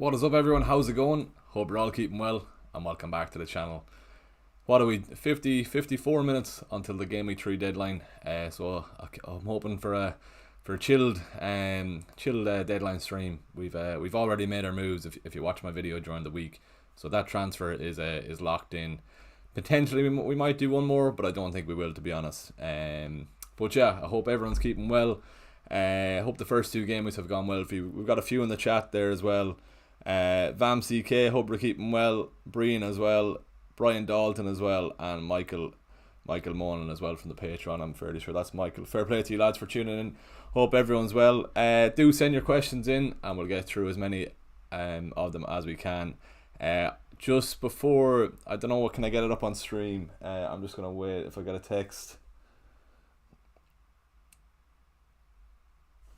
What is up, everyone? How's it going? Hope you're all keeping well, and welcome back to the channel. What are we, 54 minutes until the Game Week 3 deadline, so I'm hoping for a chilled deadline stream. We've already made our moves if you watch my video during the week, so that transfer is locked in. Potentially we might do one more, but I don't think we will, to be honest. But yeah, I hope everyone's keeping well. I hope the first two game weeks have gone well for you. We've got a few in the chat there as well. VamCK, hope you're keeping well. Brian as well. Brian Dalton as well. And Michael Monan as well from the Patreon. I'm fairly sure that's Michael. Fair play to you lads for tuning in. Hope everyone's well. Do send your questions in and we'll get through as many of them as we can. Just before, I don't know, what can I get it up on stream? I'm just going to wait if I get a text.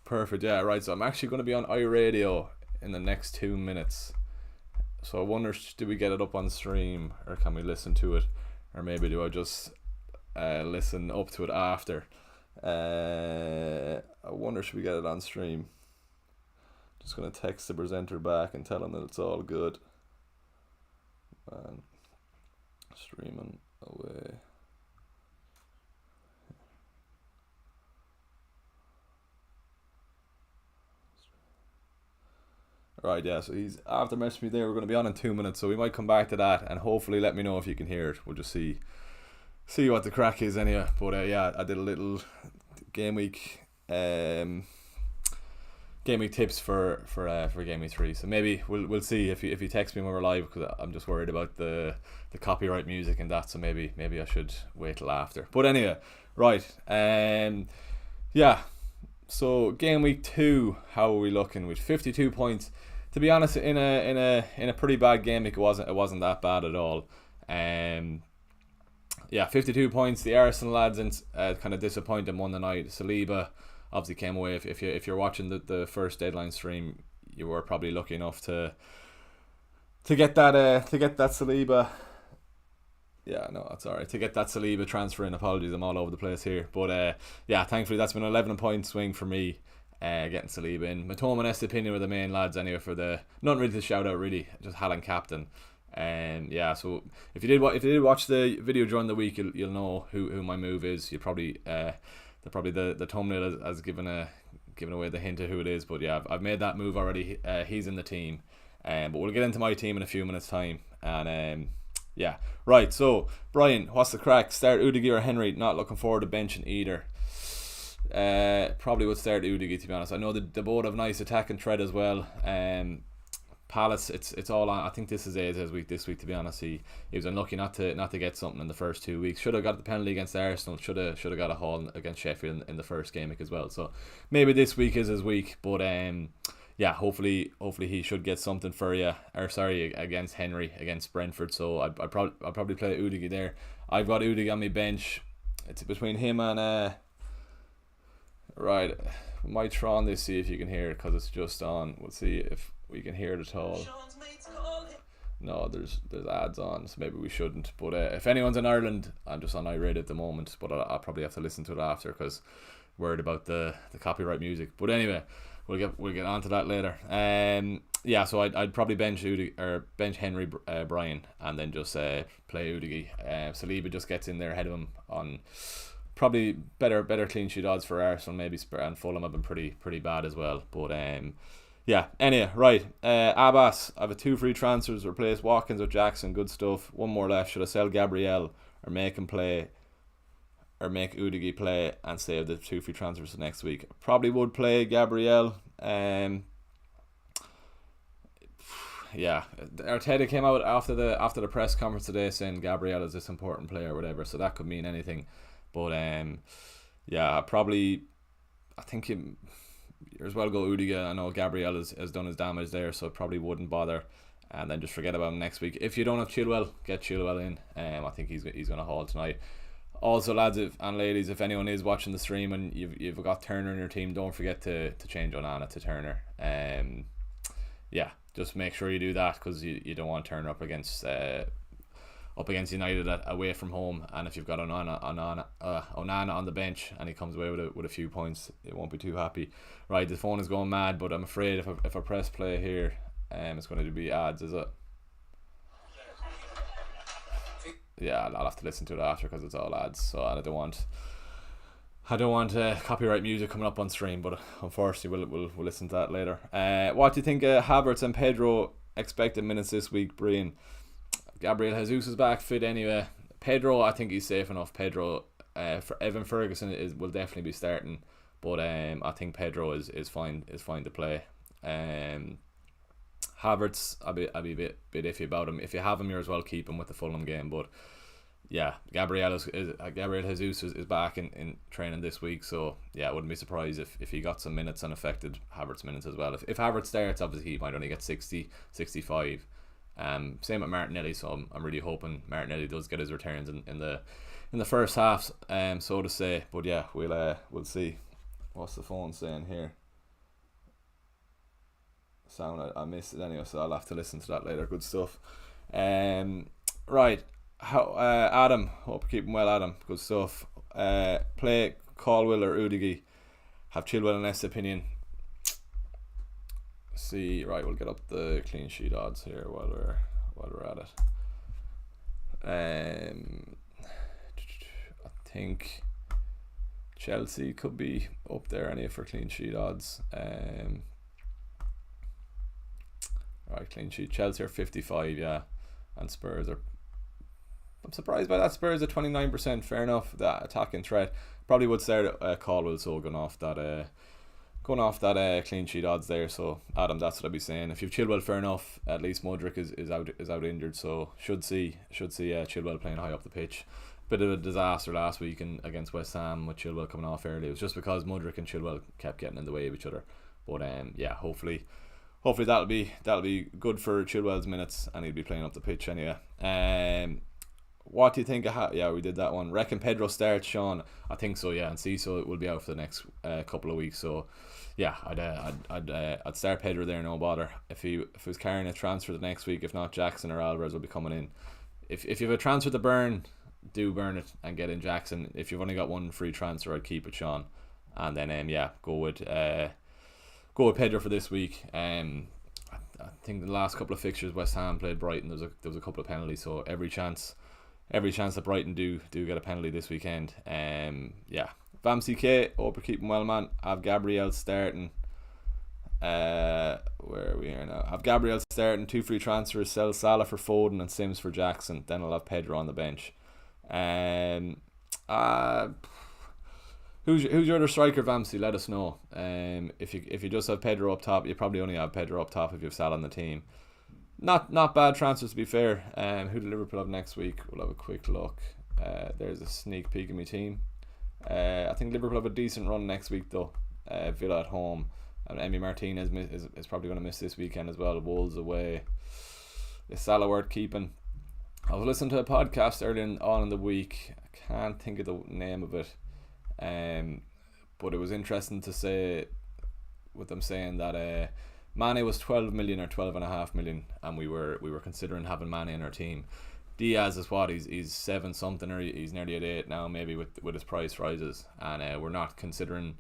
Perfect, yeah, right. So I'm actually going to be on iRadio in the next 2 minutes. So I wonder, do we get it up on stream or can we listen to it? Or maybe do I just listen up to it after? I wonder, should we get it on stream? Just going to text the presenter back and tell him that it's all good. And streaming away. Right, yeah, so he's after messaging me there. We're going to be on in 2 minutes, so we might come back to that and hopefully let me know if you can hear it. We'll just see what the crack is anyway. But yeah, I did a little game week tips for game week 3. So maybe we'll see if you text me when we're live, because I'm just worried about the copyright music and that. So maybe I should wait till after. But anyway, right, yeah. So game week 2, how are we looking? With 52 points. To be honest, in a pretty bad game week, it wasn't that bad at all. Yeah, 52 points. The Arsenal lads kind of disappointed one the night. Saliba obviously came away. If you're watching the first deadline stream, you were probably lucky enough to get that Saliba. Yeah, no, that's alright. To get that Saliba transfer in, apologies, I'm all over the place here. But yeah, thankfully that's been an 11-point swing for me, getting Saliba in. Matoma and Estepinian were the main lads anyway for the... Nothing really to shout out, really. Just Haaland captain. Yeah, so if you did watch the video during the week, you'll know who my move is. You probably... the thumbnail has given away the hint of who it is. But yeah, I've made that move already. He's in the team. But we'll get into my team in a few minutes' time. And... yeah, right, so Brian, what's the crack? Start Udigi or Henry? Not looking forward to benching either. Probably would start Udigi, to be honest. I know they both have nice attacking thread as well. Palace, it's all on. I think this is Aze's week this week, to be honest. He was unlucky not to get something in the first 2 weeks. Should have got the penalty against Arsenal. Should have got a haul against Sheffield in the first game week as well. So maybe this week is his week, but yeah, hopefully he should get something for you. Or sorry, against Henry against Brentford. So I'll probably play Udigi there. I've got Udigi on my bench. It's between him and right. We might try on this, see if you can hear it, because it's just on. We'll see if we can hear it at all. No, there's ads on, so maybe we shouldn't. But if anyone's in Ireland, I'm just on iRadio at the moment. But I'll probably have to listen to it after, because worried about the copyright music. But anyway. We'll get onto that later. Yeah, so I'd probably bench Henry, Brian, and then just play Udigi. Saliba just gets in there ahead of him on probably better clean sheet odds for Arsenal, maybe, and Fulham have been pretty bad as well. But yeah. Anyway, right. Abbas, I have 2 free transfers. Replace Watkins with Jackson. Good stuff. One more left. Should I sell Gabriel or make him play? Or make Udigi play and save the 2 free transfers for next week? Probably would play Gabriel. Yeah, Arteta came out after the press conference today saying Gabriel is this important player or whatever, so that could mean anything. But yeah, I think you as well go Udigi. I know Gabriel has done his damage there, so probably wouldn't bother. And then just forget about him next week. If you don't have Chilwell, get Chilwell in. I think he's going to haul tonight. Also, lads and ladies, if anyone is watching the stream and you've got Turner in your team, don't forget to change Onana to Turner. Yeah, just make sure you do that, because you don't want Turner up against United away from home. And if you've got Onana on the bench and he comes away with a few points, it won't be too happy. Right, the phone is going mad, but I'm afraid if I press play here, It's going to be ads, is it? Yeah, I'll have to listen to it after because it's all ads. So I don't want copyright music coming up on stream, but unfortunately we'll listen to that later. What do you think Havertz and Pedro expected minutes this week, Brian? Gabriel Jesus is back fit anyway. Pedro, I think he's safe enough. Pedro, for Evan Ferguson will definitely be starting, but I think Pedro is fine to play. Havertz, I'll be a bit iffy about him. If you have him, you're as well keep him with the Fulham game. But yeah, Gabriel Jesus is back in training this week, so yeah, I wouldn't be surprised if he got some minutes and affected Havertz minutes as well. If Havertz starts, obviously he might only get 60, 65. Same with Martinelli, so I'm really hoping Martinelli does get his returns in the first half, so to say. But yeah, we'll see. What's the phone saying here? Sound I missed it anyway, so I'll have to listen to that later. Good stuff. Right, how Adam, hope you're keeping well, Adam. Good stuff. Play Caldwell or Udigi. Have Chilwell and S opinion. See, right, we'll get up the clean sheet odds here while we're at it. I think Chelsea could be up there anyway for clean sheet odds. Right, clean sheet. Chelsea are 55, yeah, and Spurs are. I'm surprised by that. Spurs at 29%. Fair enough. That attacking threat probably would start Caldwell, so going off that clean sheet odds there. So Adam, that's what I'd be saying. If you've Chilwell, fair enough. At least Mudryk is out injured, so should see Chilwell playing high up the pitch. Bit of a disaster last week against West Ham with Chilwell coming off early. It was just because Mudryk and Chilwell kept getting in the way of each other. But yeah, hopefully that'll be good for Chilwell's minutes, and he'll be playing up the pitch anyway. What do you think? Yeah, we did that one. Reckon Pedro starts, Sean? I think so, yeah. And Ciso will be out for the next couple of weeks. So yeah, I'd start Pedro there, no bother. If he was carrying a transfer the next week, if not, Jackson or Alvarez will be coming in. If you have a transfer to burn, do burn it and get in Jackson. If you've only got one free transfer, I'd keep it, Sean. And then yeah, go with Pedro for this week. I think the last couple of fixtures, West Ham played Brighton. There was a couple of penalties, so every chance that Brighton do get a penalty this weekend. Yeah, Vamsi K, hope you're keeping well, man. Have Gabriel starting. Where are we here now? Have Gabriel starting. 2 free transfers. Sell Salah for Foden and Sims for Jackson. Then I'll have Pedro on the bench. Who's your other striker, Vamsi? Let us know. If you just have Pedro up top, you probably only have Pedro up top if you have Salah on the team. Not bad transfers, to be fair. Who do Liverpool have next week? We'll have a quick look. There's a sneak peek of my team. I think Liverpool have a decent run next week though. Villa at home, and Emi Martinez is probably going to miss this weekend as well. Wolves away. Is Salah worth keeping? I was listening to a podcast earlier on in the week. I can't think of the name of it. But it was interesting to say with them saying that Mane was 12 million or 12.5 million, and we were considering having Mane in our team. Diaz is what he's 7 something, or he's nearly at 8 now, maybe with his price rises, and we're not considering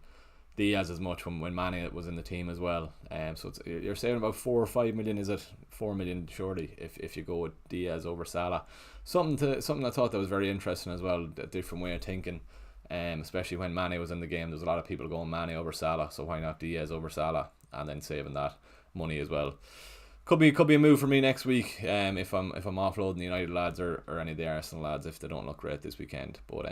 Diaz as much when Mane was in the team as well. So you're saying about 4 or 5 million. Is it 4 million surely if you go with Diaz over Salah? Something I thought that was very interesting as well, a different way of thinking. Especially when Mane was in the game, there's a lot of people going Mane over Salah, so why not Diaz over Salah and then saving that money as well. Could be a move for me next week. If I'm offloading the United lads or any of the Arsenal lads if they don't look great this weekend, but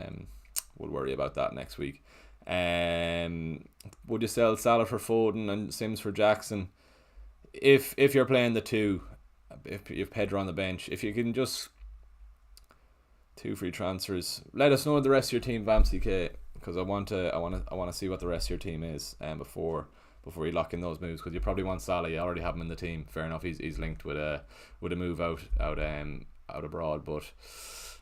we'll worry about that next week. Would you sell Salah for Foden and Sims for Jackson? If you're playing the two, if you have Pedro on the bench, if you can just 2 free transfers. Let us know the rest of your team, Vamsi K, because I want to see what the rest of your team is before you lock in those moves, because you probably want Salah. You already have him in the team. Fair enough. He's linked with a move out abroad, but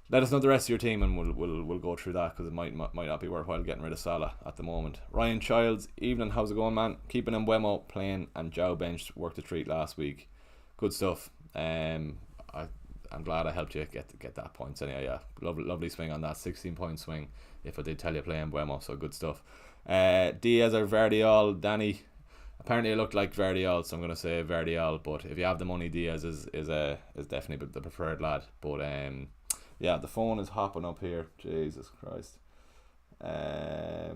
let us know the rest of your team and we'll go through that, because it might not be worthwhile getting rid of Salah at the moment. Ryan Childs, evening. How's it going, man? Keeping him Mbeumo playing and Joe benched. Worked a treat last week. Good stuff. I'm glad I helped you get that points anyway. Yeah, lovely swing on that 16-point swing. If I did tell you playing Mbeumo, so good stuff. Diaz or Vardiol, Danny. Apparently it looked like Verdial, so I'm going to say Verdial. But if you have the money, Diaz is definitely the preferred lad. But yeah, the phone is hopping up here. Jesus Christ. Yeah,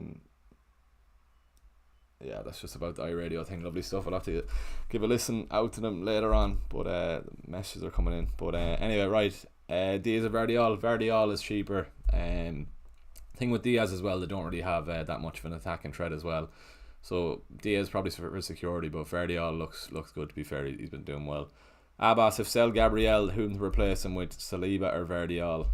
that's just about the iRadio thing. Lovely stuff. I'll have to give a listen out to them later on. But messages are coming in. But anyway, right. Diaz or Verdial. Verdial is cheaper. Thing with Diaz as well, they don't really have that much of an attacking threat as well. So Diaz probably for security, but Verdial looks good, to be fair. He's been doing well. Abbas, if sell Gabriel, whom to replace him with, Saliba or Verdial?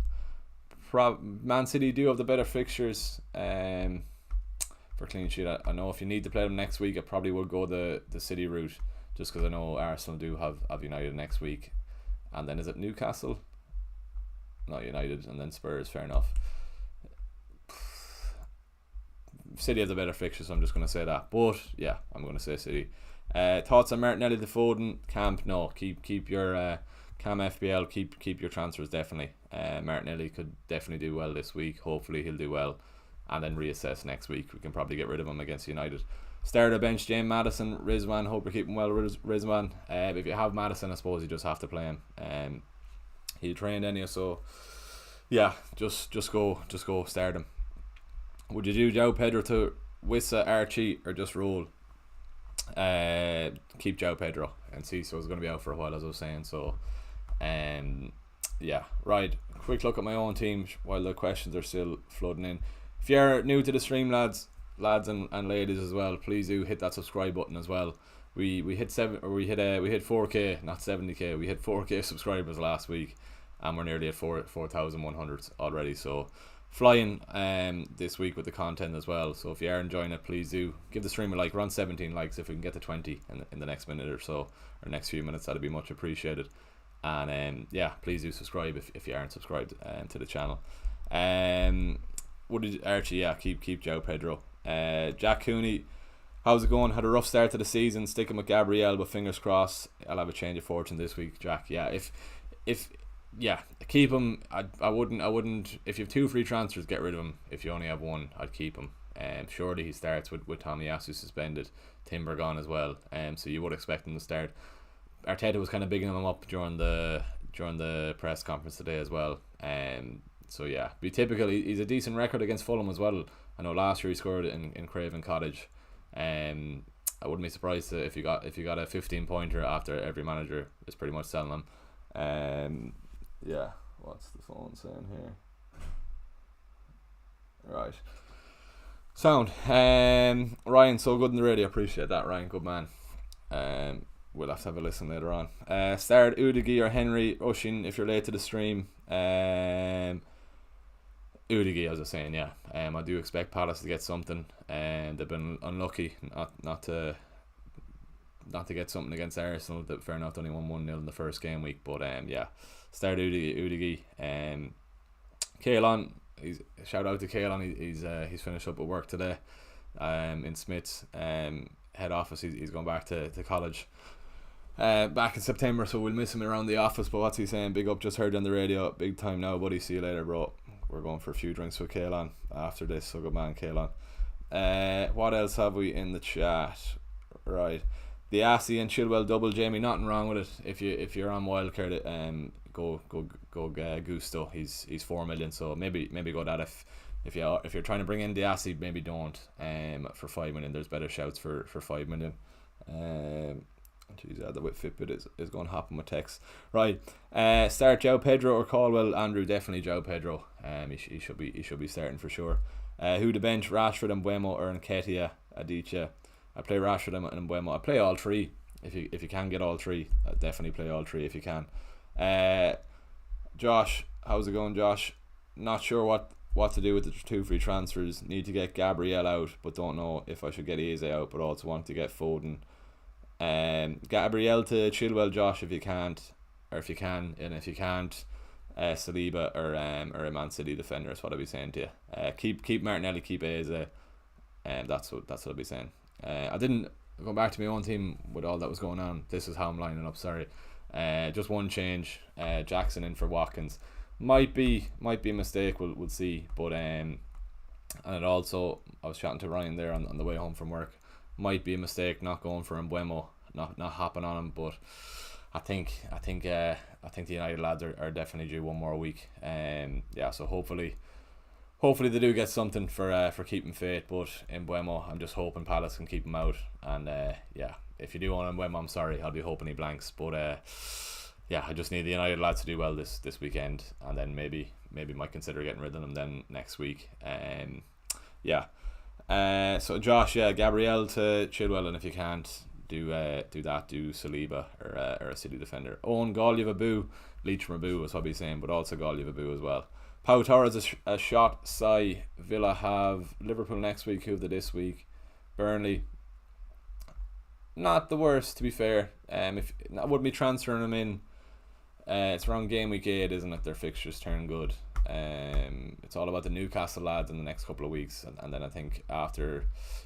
Man City do have the better fixtures for clean sheet. I know if you need to play them next week, I probably would go the City route, just because I know Arsenal do have United next week. And then is it Newcastle? Not United, and then Spurs, fair enough. City have the better fixtures, so I'm just going to say that. But yeah, I'm going to say City. Thoughts on Martinelli to Foden? Camp, no. Keep your Cam FPL. Keep your transfers, definitely. Martinelli could definitely do well this week. Hopefully he'll do well, and then reassess next week. We can probably get rid of him against United. Starter bench: James Maddison, Rizwan. Hope you're keeping well, Rizwan. If you have Maddison, I suppose you just have to play him. He trained anyhow, so yeah, just go start him. Would you do João Pedro to Wissa, Archie, or just roll? Keep João Pedro, and see, so it's going to be out for a while, as I was saying. So yeah, right, quick look at my own team while the questions are still flooding in. If you're new to the stream, lads and ladies as well, please do hit that subscribe button as well. We hit 4K, not 70K. We hit 4K subscribers last week, and we're nearly at 4,100 already. So flying this week with the content as well. So if you are enjoying it, please do give the stream a like. We're on 17 likes. If we can get to 20 in the next minute or so, or next few minutes, that'd be much appreciated. And yeah, please do subscribe if you aren't subscribed to the channel. What did Archie? Yeah, keep João Pedro. Jack Cooney, how's it going? Had a rough start to the season, sticking with Gabriel, but fingers crossed I'll have a change of fortune this week. Jack, yeah, if yeah, keep him. I wouldn't. If you have 2 free transfers, get rid of him. If you only have 1, I'd keep him. Surely he starts with Tomiyasu suspended, Timber gone as well. So you would expect him to start. Arteta was kind of bigging him up during the press conference today as well. So yeah, be typical. He's a decent record against Fulham as well. I know last year he scored in Craven Cottage. I wouldn't be surprised if you got a 15-pointer after every manager is pretty much selling him. Yeah, what's the phone saying here? Right. Sound. Ryan, so good in the radio. Appreciate that, Ryan. Good man. We'll have to have a listen later on. Starred Udigi or Henry Ushin if you're late to the stream. Udigi, as I was saying, yeah. I do expect Palace to get something, and they've been unlucky not to get something against Arsenal. That fair enough, only won 1-0 in the first game week, but yeah. Start Udigi. Kaelon, shout out to Kaelon. He's finished up with work today. In Smith's head office. He's going back to college. Back in September, so we'll miss him around the office. But what's he saying? Big up, just heard on the radio. Big time now, buddy. See you later, bro. We're going for a few drinks with Kaelon after this. So good man, Kaelon. What else have we in the chat? Right, the Assy and Chilwell double, Jamie. Nothing wrong with it. If you're on wildcard, go Gusto. He's 4 million, so maybe go that. If you're trying to bring in the Assy, maybe don't. For 5 million, there's better shouts for 5 million. Jeez, the whip Fitbit is going to happen with text. Right, start João Pedro or Caldwell. Andrew, definitely João Pedro. He should be starting for sure. Who to bench? Rashford and Mbeumo or Nketiah, Aditya. I play Rashford and Mbeumo. I play all 3 if you can get all 3. I definitely play all 3 if you can. Josh, how's it going, Josh? Not sure what to do with the 2 free transfers. Need to get Gabriel out, but don't know if I should get Eze out, but also want to get Foden. Gabriel to Chilwell, Josh, if you can't, or if you can, and if you can't, Saliba or a Man City defender is what I'll be saying to you. Keep Martinelli, keep Eze, and that's what I'll be saying. I didn't go back to my own team with all that was going on. This is how I'm lining up. Sorry, just one change. Jackson in for Watkins. Might be a mistake. We'll see. But and it also, I was chatting to Ryan there on the way home from work, might be a mistake not going for Mbuemo, not hopping on him. But I think the United lads are definitely due one more week. Yeah, so hopefully they do get something for keeping faith. But in Mbuemo, I'm just hoping Palace can keep him out. And yeah, if you do own Mbuemo, I'm sorry, I'll be hoping he blanks. But yeah, I just need the United lads to do well this weekend, and then maybe might consider getting rid of them then next week. Yeah. So Josh, yeah, Gabriel to Chilwell, and if you can't do that, do Saliba or a City defender. Owen Golyev Leach from Abu was probably saying, but also Golyev as well. Pau Torres a shot. Sai Villa have Liverpool next week. Who have they this week? Burnley. Not the worst, to be fair. If I wouldn't be transferring them in. It's around game week 8, isn't it? Their fixtures turn good. It's all about the Newcastle lads in the next couple of weeks, and then I think after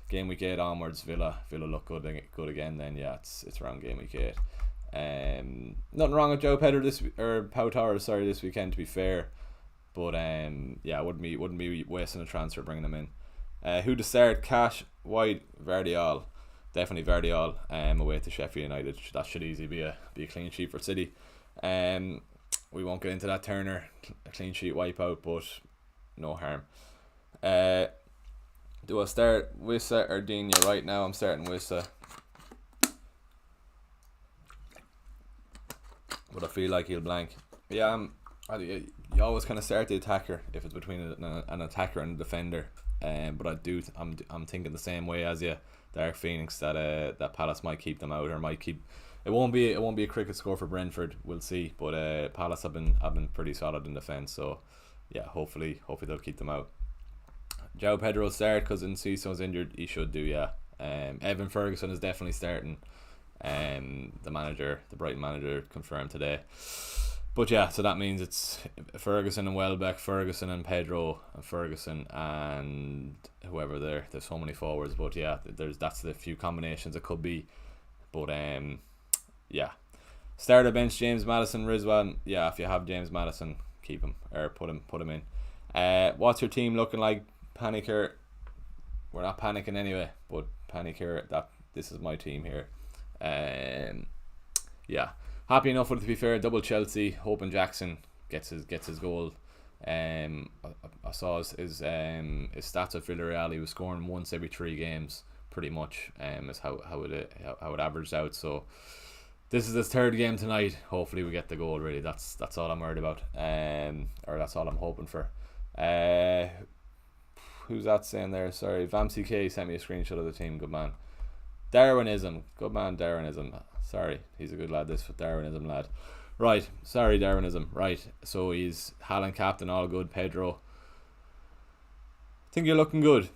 game week 8 onwards, Villa look good again. Then yeah, it's around game week 8. Nothing wrong with Pau Torres this weekend, to be fair, but yeah, wouldn't be wasting a transfer bringing them in. Who to start? Cash, White, Vardiol. Definitely Vardiol. Away to Sheffield United. That should easily be a clean sheet for City. We won't get into that Turner clean sheet wipeout, but no harm. Do I start Wissa or Digne? Right now I'm starting Wissa, but I feel like he'll blank. Yeah, you always kind of start the attacker if it's between an attacker and a defender. But I'm thinking the same way as you, Dark Phoenix, that Palace might keep them out, or might keep. It won't be a cricket score for Brentford. We'll see, but Palace have been pretty solid in defence. So yeah, hopefully they'll keep them out. João Pedro will start because Enciso's injured. He should do, yeah. Evan Ferguson is definitely starting. The Brighton manager confirmed today. But yeah, so that means it's Ferguson and Welbeck, Ferguson and Pedro, and Ferguson and whoever there. There's so many forwards, but yeah, that's the few combinations it could be. But yeah, starter bench James Maddison, Rizwan. Yeah, if you have James Maddison, keep him or put him in. What's your team looking like? Panicker. We're not panicking anyway, but Panicker. This is my team here. Yeah, happy enough with it, to be fair. Double Chelsea, hoping Jackson gets his goal. I saw his stats at Villarreal. He was scoring once every 3 games, pretty much. Is how it averaged out. So this is his 3rd game tonight. Hopefully we get the goal. Really, that's all I'm worried about. Or that's all I'm hoping for. Who's that saying there? Sorry, Vamsi K sent me a screenshot of the team. Good man. Darwinism. Good man, Darwinism. Sorry, he's a good lad, this Darwinism lad. Right, sorry, Darwinism. Right, so he's Haaland captain, all good. Pedro, I think you're looking good.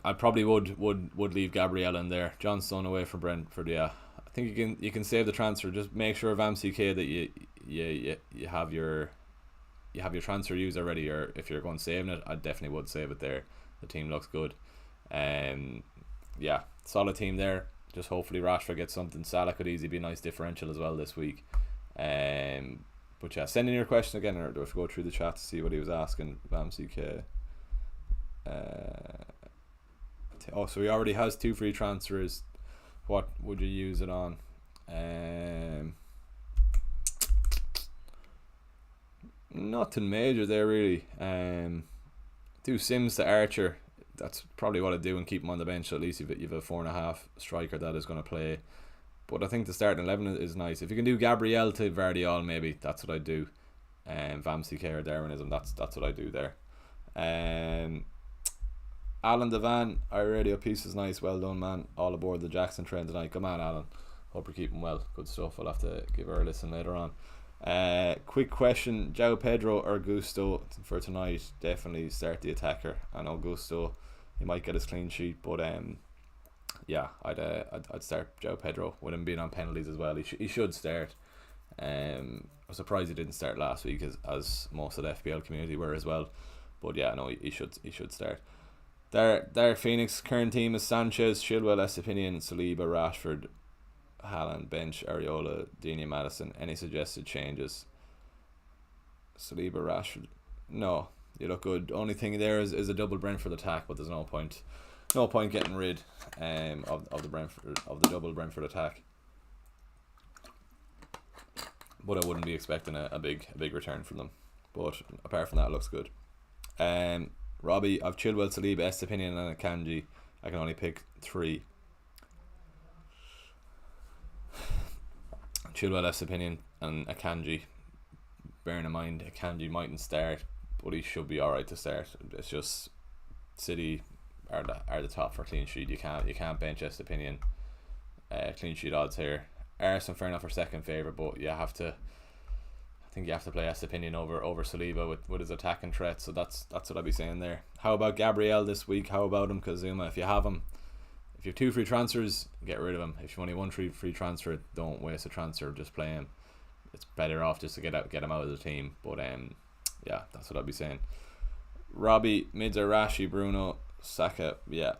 I probably would leave Gabriel in there. John Stone away from Brentford, yeah. I think you can save the transfer. Just make sure Vamsi K that you have your transfer used already, or if you're going saving it, I definitely would save it there. The team looks good. Yeah, solid team there. Just hopefully Rashford gets something. Salah could easily be a nice differential as well this week. But yeah, send in your question again, or do I have to go through the chat to see what he was asking? Vamsi K. So he already has 2 free transfers. What would you use it on? Nothing major there really. Do Sims to Archer. That's probably what I'd do, and keep him on the bench. So at least you've a 4.5 striker that is going to play. But I think the starting 11 is nice. If you can do Gabriel to Vardiol, maybe that's what I'd do. Vamsi K or Darwinism, that's what I do there. Alan Devan, our radio piece is nice. Well done, man. All aboard the Jackson train tonight. Come on, Alan. Hope you're keeping well. Good stuff. I'll have to give her a listen later on. Quick question: João Pedro or Gusto for tonight? Definitely start the attacker. I know Gusto, he might get his clean sheet, but yeah, I'd start João Pedro with him being on penalties as well. He should start. I'm surprised he didn't start last week, as most of the FPL community were as well. But yeah, no, he should start. There, Phoenix current team is Sanchez, Chilwell, Estepinian, Saliba, Rashford, Haaland, bench, Areola, Digne, Maddison. Any suggested changes? Saliba, Rashford. No, you look good. Only thing there is a double Brentford attack, but there's no point no point getting rid of the double Brentford attack. But I wouldn't be expecting a big return from them. But apart from that, it looks good. Robbie, I've Chilwell, Saliba, Estepinian and Akanji. I can only pick 3. Chilwell, Estepinian and Akanji. Bearing in mind, Akanji mightn't start, but he should be alright to start. It's just City are the top for clean sheet. You can't bench Estepinian. Clean sheet odds here. Arsenal, fair enough, are second favourite, but I think you have to play Estepinian over Saliba with his attacking threat. So that's what I'd be saying there. How about Gabriel this week? How about him? Kazuma, if you have him, if you have 2 free transfers, get rid of him. If you only 1 free transfer, don't waste a transfer. Just play him. It's better off just to get him out of the team. But yeah, that's what I'd be saying. Robbie, mids are Rashi, Bruno, Saka, yeah,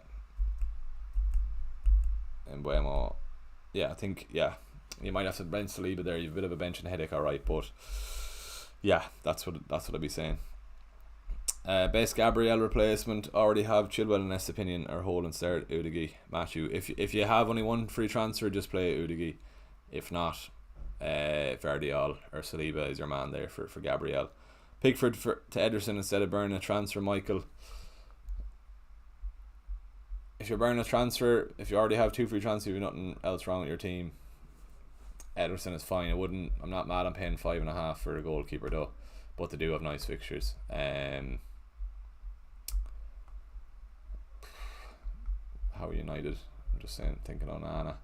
and Buemo. Yeah, I think you might have to bench Saliba there. You've a bit of a benching headache, alright, but yeah, that's what I'd be saying. Best Gabriel replacement, already have Chilwell and Estepinian or hold and start Udigi. Matthew, if you have only 1 free transfer, just play Udigi. If not, Vardiol or Saliba is your man there for Gabriel. Pickford to Ederson instead of burning a transfer, Michael. If you're burning a transfer, if you already have 2 free transfers, you've nothing else wrong with your team, Ederson is fine. I'm not mad on paying 5.5 for a goalkeeper though, but they do have nice fixtures. How are United? I'm just thinking on Anna.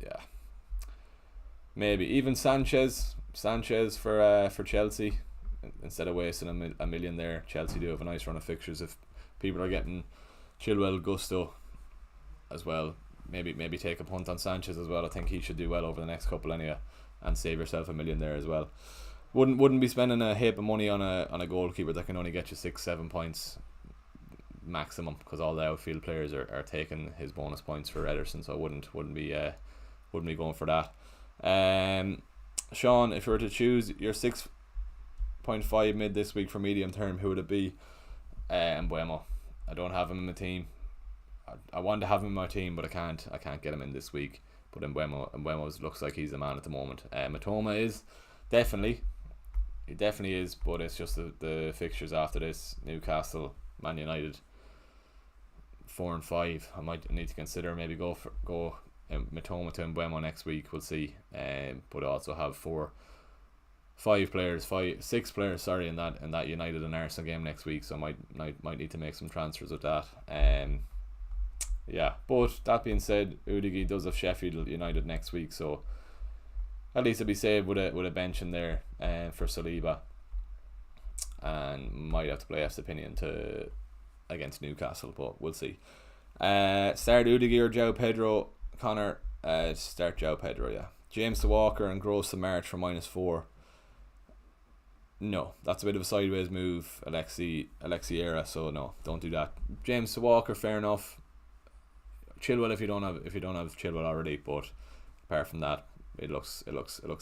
Yeah, maybe even Sanchez for Chelsea instead of wasting a million there. Chelsea do have a nice run of fixtures. If people are getting Chilwell, Gusto as well, maybe take a punt on Sanchez as well. I think he should do well over the next couple anyway, and save yourself a million there as well. Wouldn't be spending a heap of money on a goalkeeper that can only get you 6-7 points maximum, because all the outfield players are taking his bonus points for Ederson. So I wouldn't be going for that. Sean, if you were to choose your 6.5 mid this week for medium term, who would it be? Mbuemo. I don't have him in my team. I want to have him in my team, but I can't get him in this week. But Mbuemo looks like he's the man at the moment. Matoma is definitely is, but it's just the fixtures after this: Newcastle, Man United, 4 and 5. I might need to consider maybe go Matoma to Mbuemo next week. We'll see. But I also have 6 players. Sorry, in that United and Arsenal game next week. So I might need to make some transfers with that. Yeah. But that being said, Udigi does have Sheffield United next week, so at least it'll be saved with a bench in there for Saliba, and might have to play Estepinian against Newcastle, but we'll see. Start Udigi or João Pedro. Connor, start João Pedro, yeah. James to Walker and Gross to March for -4. No, that's a bit of a sideways move, Alexi era. So no, don't do that. James to Walker, fair enough. Chilwell if you don't have Chilwell already, but apart from that, it looks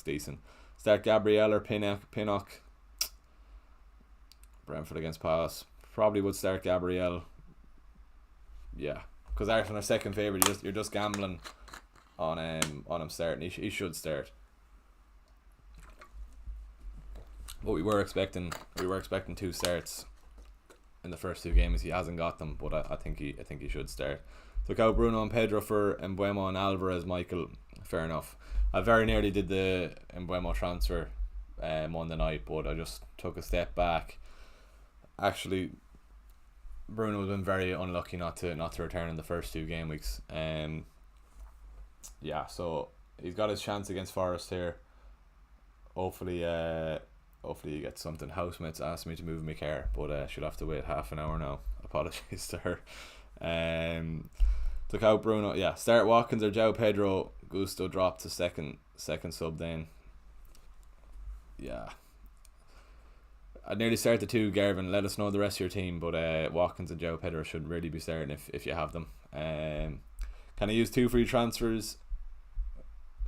decent. Start Gabriel or Pinnock. Brentford against Palace. Probably would start Gabriel. Yeah, because Arsenal are second favourite. You're just gambling on him starting. He should start. But we were expecting 2 starts in the first 2 games. He hasn't got them, but I think he should start. Took out Bruno and Pedro for Mbuemo and Alvarez. Michael, fair enough. I very nearly did the Mbuemo transfer Monday night, but I just took a step back. Actually, Bruno has been very unlucky not to return in the first 2 game weeks. Yeah, so he's got his chance against Forest here. Hopefully he gets something. Housemates asked me to move my car, but I should have to wait half an hour now. Apologies to her. Took out Bruno. Yeah, start Watkins or João Pedro. Gusto dropped to second sub then. Yeah, I'd nearly start the 2, Garvin. Let us know the rest of your team, but Watkins and João Pedro should really be starting if you have them. Can I use 2 free transfers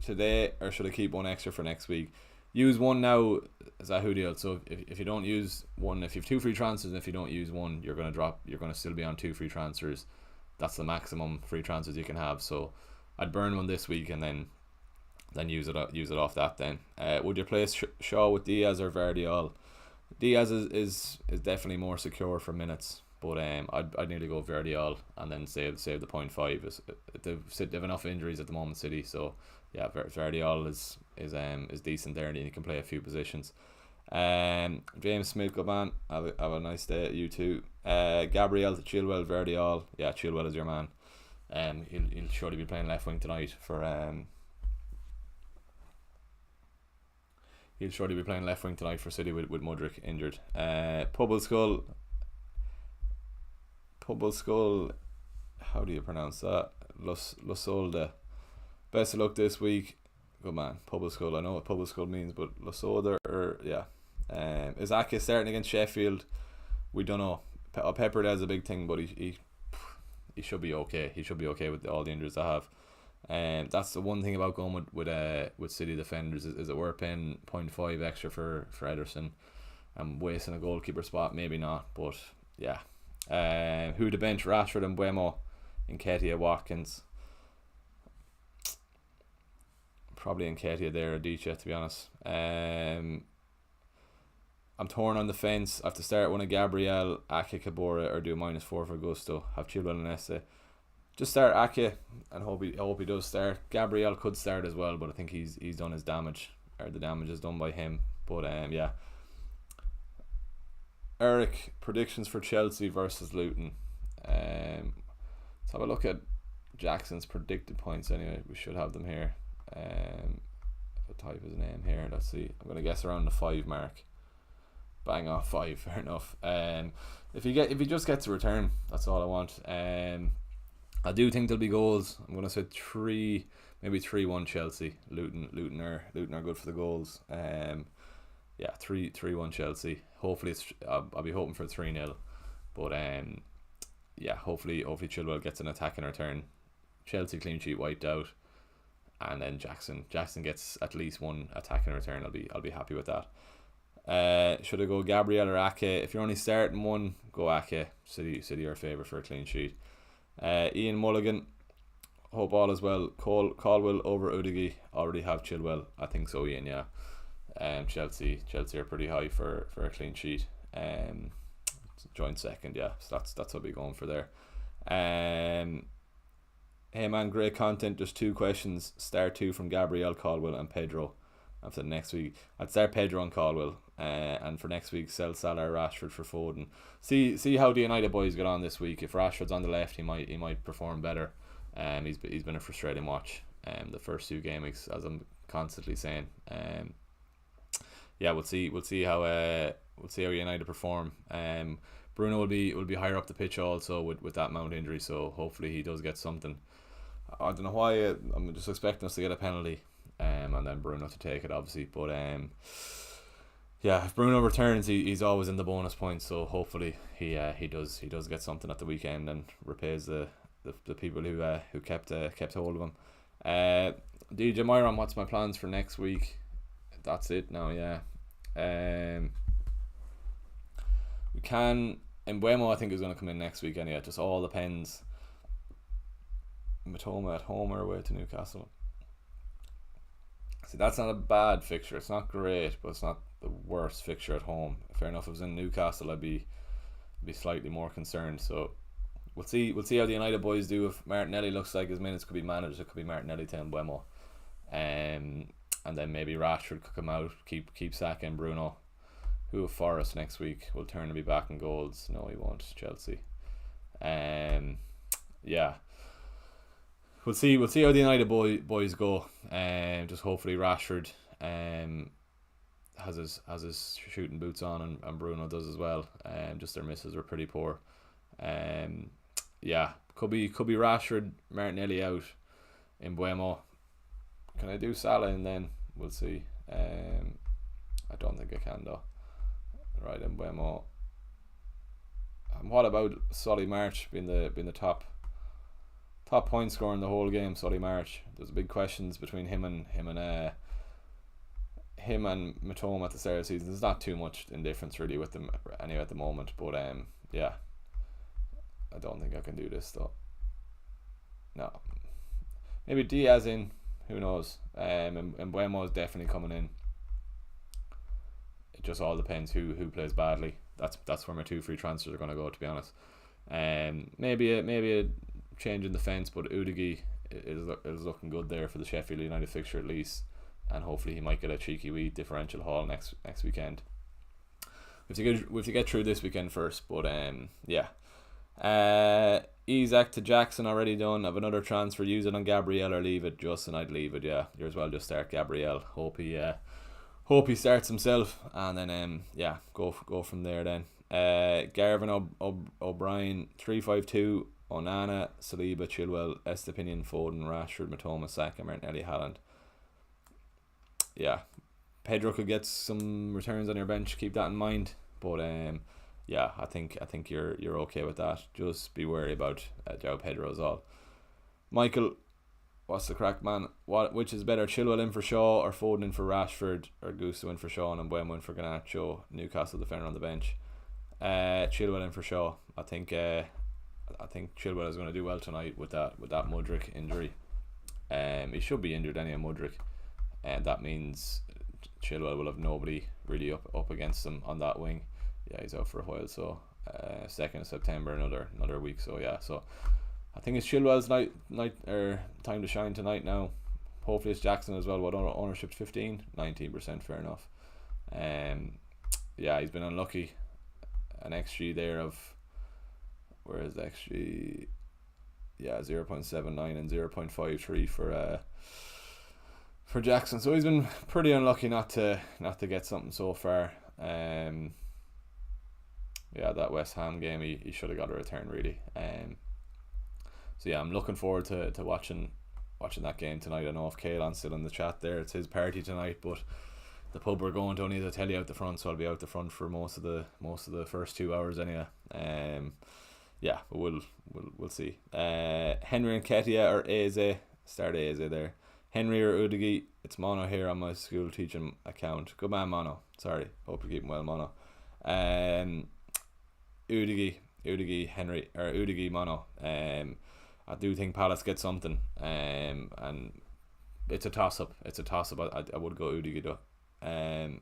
today, or should I keep 1 extra for next week? use one now as a who deal. So if you don't use one, if you have 2 free transfers, and if you don't use one, you're gonna drop. You're gonna still be on 2 free transfers. That's the maximum free transfers you can have. So I'd burn one this week and then use it off that. Then would you play Shaw with Diaz or Vardiol? Diaz is definitely more secure for minutes, but I'd nearly go Vardiol and then save the 0.5. They've enough injuries at the moment, City. So yeah, Vardiol is decent there, and he can play a few positions. James Smith, good man. Have a nice day. You too. Gabriel, Chilwell, Vardiol. Yeah, Chilwell is your man. He'll surely be playing left wing tonight for He'll surely be playing left wing tonight for City with Mudryk injured. Pubble Skull. How do you pronounce that? Losolda. Best of luck this week. Good man. Pubble Skull. I know what Pubble Skull means, but Losolda yeah. Is Ake starting against Sheffield? We don't know. Pepper has a big thing, but he should be okay. He should be okay with all the injuries I have. That's the one thing about going with City defenders is that we're paying 0.5 extra for Ederson and wasting a goalkeeper spot. Maybe not, but yeah. Who to bench? Rashford and Buemo, Nketiah, Watkins. Probably Nketiah there, Adichie, to be honest. I'm torn on the fence. I have to start one of Gabriel, Ake, Kabora, or do -4 for Gusto. Have Chilwell and Esse. Just start Ake and hope he does start. Gabriel could start as well, but I think he's done his damage, or the damage is done by him. But yeah. Eric, predictions for Chelsea versus Luton. Let's have a look at Jackson's predicted points anyway. We should have them here. If I type his name here, let's see. I'm gonna guess around the 5 mark. Bang off 5, fair enough. If he just gets a return, that's all I want. I do think there'll be goals. I'm gonna say 3, maybe 3-1 Chelsea. Luton are good for the goals. Yeah, 3-1 Chelsea. Hopefully I'll be hoping for 3-0. But yeah, hopefully Chilwell gets an attacking return. Chelsea clean sheet wiped out, and then Jackson gets at least one attacking return. I'll be happy with that. Should I go Gabriel or Ake? If you're only starting one, go Ake. City are favourite for a clean sheet. Ian Mulligan, hope all is well. Caldwell over Udigi. Already have Chilwell. I think so, Ian. Yeah. Chelsea are pretty high for a clean sheet. Joint second. Yeah. So that's what we're going for there. Hey man, great content. Just 2 questions. Start 2 from Gabriel, Caldwell, and Pedro. After next week, I'd start Pedro and Caldwell, and for next week, sell Salah, Rashford for Foden. See how the United boys get on this week. If Rashford's on the left, he might perform better. He's been a frustrating watch. The first 2 game weeks, as I'm constantly saying. Yeah, we'll see how United perform. Bruno will be higher up the pitch also with that Mount injury, so hopefully he does get something. I don't know why. I'm just expecting us to get a penalty. And then Bruno to take it, obviously. But yeah, if Bruno returns, he's always in the bonus points. So hopefully he does get something at the weekend and repays the people who kept hold of him. DJ Myron, what's my plans for next week? That's it now. Yeah. We can. And Buemo, I think, is going to come in next week anyway. It just all depends. Matoma at home or away to Newcastle. See, that's not a bad fixture. It's not great, but it's not the worst fixture at home. Fair enough. If it was in Newcastle, I'd be slightly more concerned. So we'll see how the United boys do. If Martinelli looks like his minutes could be managed, it could be Martinelli to Buemo, and then maybe Rashford could come out, keep Saka and Bruno. Who have Forest next week? Will Turner be back in goals? No, he won't. Chelsea. Yeah. We'll see how the United boys go. Just hopefully Rashford has his shooting boots on, and Bruno does as well. Just their misses were pretty poor. Yeah, could be Rashford, Martinelli out, in Buemo. Can I do Salah and then we'll see. I don't think I can though. Right, in Buemo. And what about Solly March being the top point scorer in the whole game? Solly March. There's big questions between him and him and Matoma at the start of the season, there's not too much in difference really with them anyway at the moment. But yeah, I don't think I can do this though. No, maybe Diaz in. Who knows? And Buemo is definitely coming in. It just all depends who plays badly. That's where my 2 free transfers are going to go, to be honest. Maybe a change in defence, but Udigi is looking good there for the Sheffield United fixture at least, and hopefully he might get a cheeky wee differential haul next weekend. We have to get through this weekend first, but yeah. Isaac to Jackson already done. I've another transfer. Use it on Gabriel or leave it. Justin, I'd leave it. Yeah, you as well just start Gabriel. Hope he starts himself, and then yeah, go from there then. Garvin O'Brien 352. Onana, Saliba, Chilwell, Estepinian, Foden, Rashford, Matoma, Saka, Martinelli, Haaland. Yeah, Pedro could get some returns on your bench. Keep that in mind. But yeah, I think you're okay with that. Just be wary about João Pedro as well. Michael, what's the crack, man? Which is better, Chilwell in for Shaw or Foden in for Rashford, or Gusto in for Shaw and Buemo in for Garnacho? Newcastle defender on the bench. Chilwell in for Shaw. I think Chilwell is going to do well tonight with that Mudryk injury. He should be injured anyway, Mudryk, and that means Chilwell will have nobody really up against him on that wing. Yeah, he's out for a while, so 2nd of September, another week. So yeah, so I think it's Chilwell's night or time to shine tonight now. Hopefully it's Jackson as well. What ownership? 19%, fair enough. Yeah, he's been unlucky. An XG there of, where is the XG? Yeah, 0.79 and 0.53 for Jackson. So he's been pretty unlucky not to get something so far. Yeah, that West Ham game, he should have got a return really. So yeah, I'm looking forward to watching that game tonight. I know if Kaelan's still in the chat there, it's his party tonight, but the pub we're going to only has a telly out the front, so I'll be out the front for most of the first 2 hours anyway. Yeah, but we'll see. Henry and Ketia or Eze. Start Eze there. Henry or Udigi. It's Mono here on my school teaching account. Good man, Mono. Sorry, hope you're keeping well, Mono. Udigi, Henry, or Udigi, Mono. I do think Palace get something. And it's a toss up. I would go Udigi though.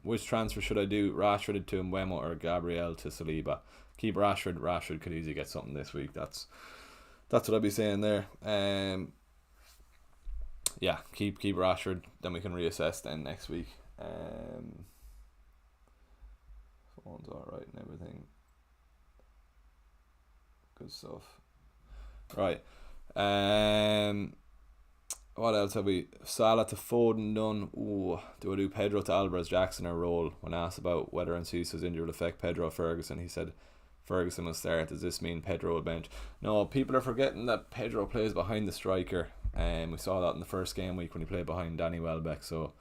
Which transfer should I do? Rashford to Mbeumo or Gabriel to Saliba? Keep Rashford. Rashford could easily get something this week. That's what I'd be saying there. Yeah, keep Rashford. Then we can reassess then next week. Phone's alright and everything. Good stuff. Right. What else have we? Salah to Foden done. Ooh, do I do Pedro to Alvarez, Jackson or Roll? When asked about whether Enceiso's injury will affect Pedro or Ferguson, he said Ferguson will start. Does this mean Pedro will bench? No, people are forgetting that Pedro plays behind the striker. We saw that in the first game week when he played behind Danny Welbeck. So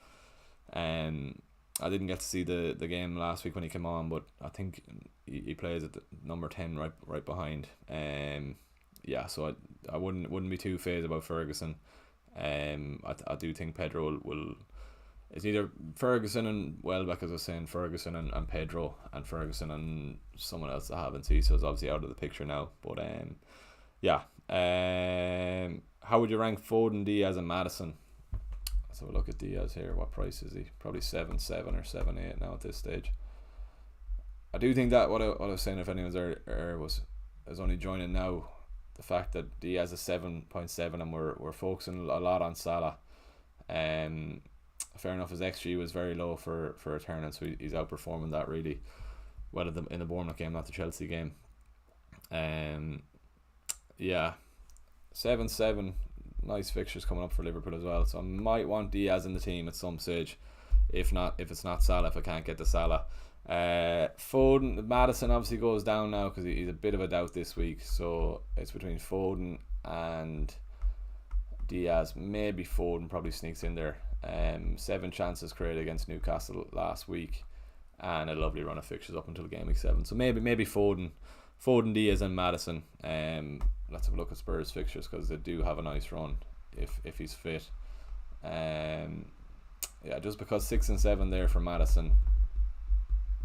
I didn't get to see the game last week when he came on, but I think he plays at the number 10 right behind. Yeah, so I wouldn't be too phased about Ferguson. I do think Pedro will it's either Ferguson and Welbeck, as I was saying, Ferguson and Pedro, and Ferguson and someone else I haven't seen, so it's obviously out of the picture now. But yeah. How would you rank Foden, Diaz and Maddison? Let's have a look at Diaz here. What price is he? Probably 7.7 or 7.8 now at this stage. I do think that what I was saying, if anyone's is only joining now, the fact that Diaz is 7.7 and we're focusing a lot on Salah. Fair enough, his XG was very low for returning, so he's outperforming that really well in the Bournemouth game, not the Chelsea game. Yeah, 7-7, nice fixtures coming up for Liverpool as well, so I might want Diaz in the team at some stage. If it's not Salah, if I can't get to Salah. Foden, Maddison obviously goes down now because he's a bit of a doubt this week, so it's between Foden and Diaz. Maybe Foden probably sneaks in there. 7 chances created against Newcastle last week, and a lovely run of fixtures up until game week 7. So maybe Foden, Diaz and Maddison. Let's have a look at Spurs fixtures because they do have a nice run if he's fit. Yeah, just because 6 and 7 there for Madison.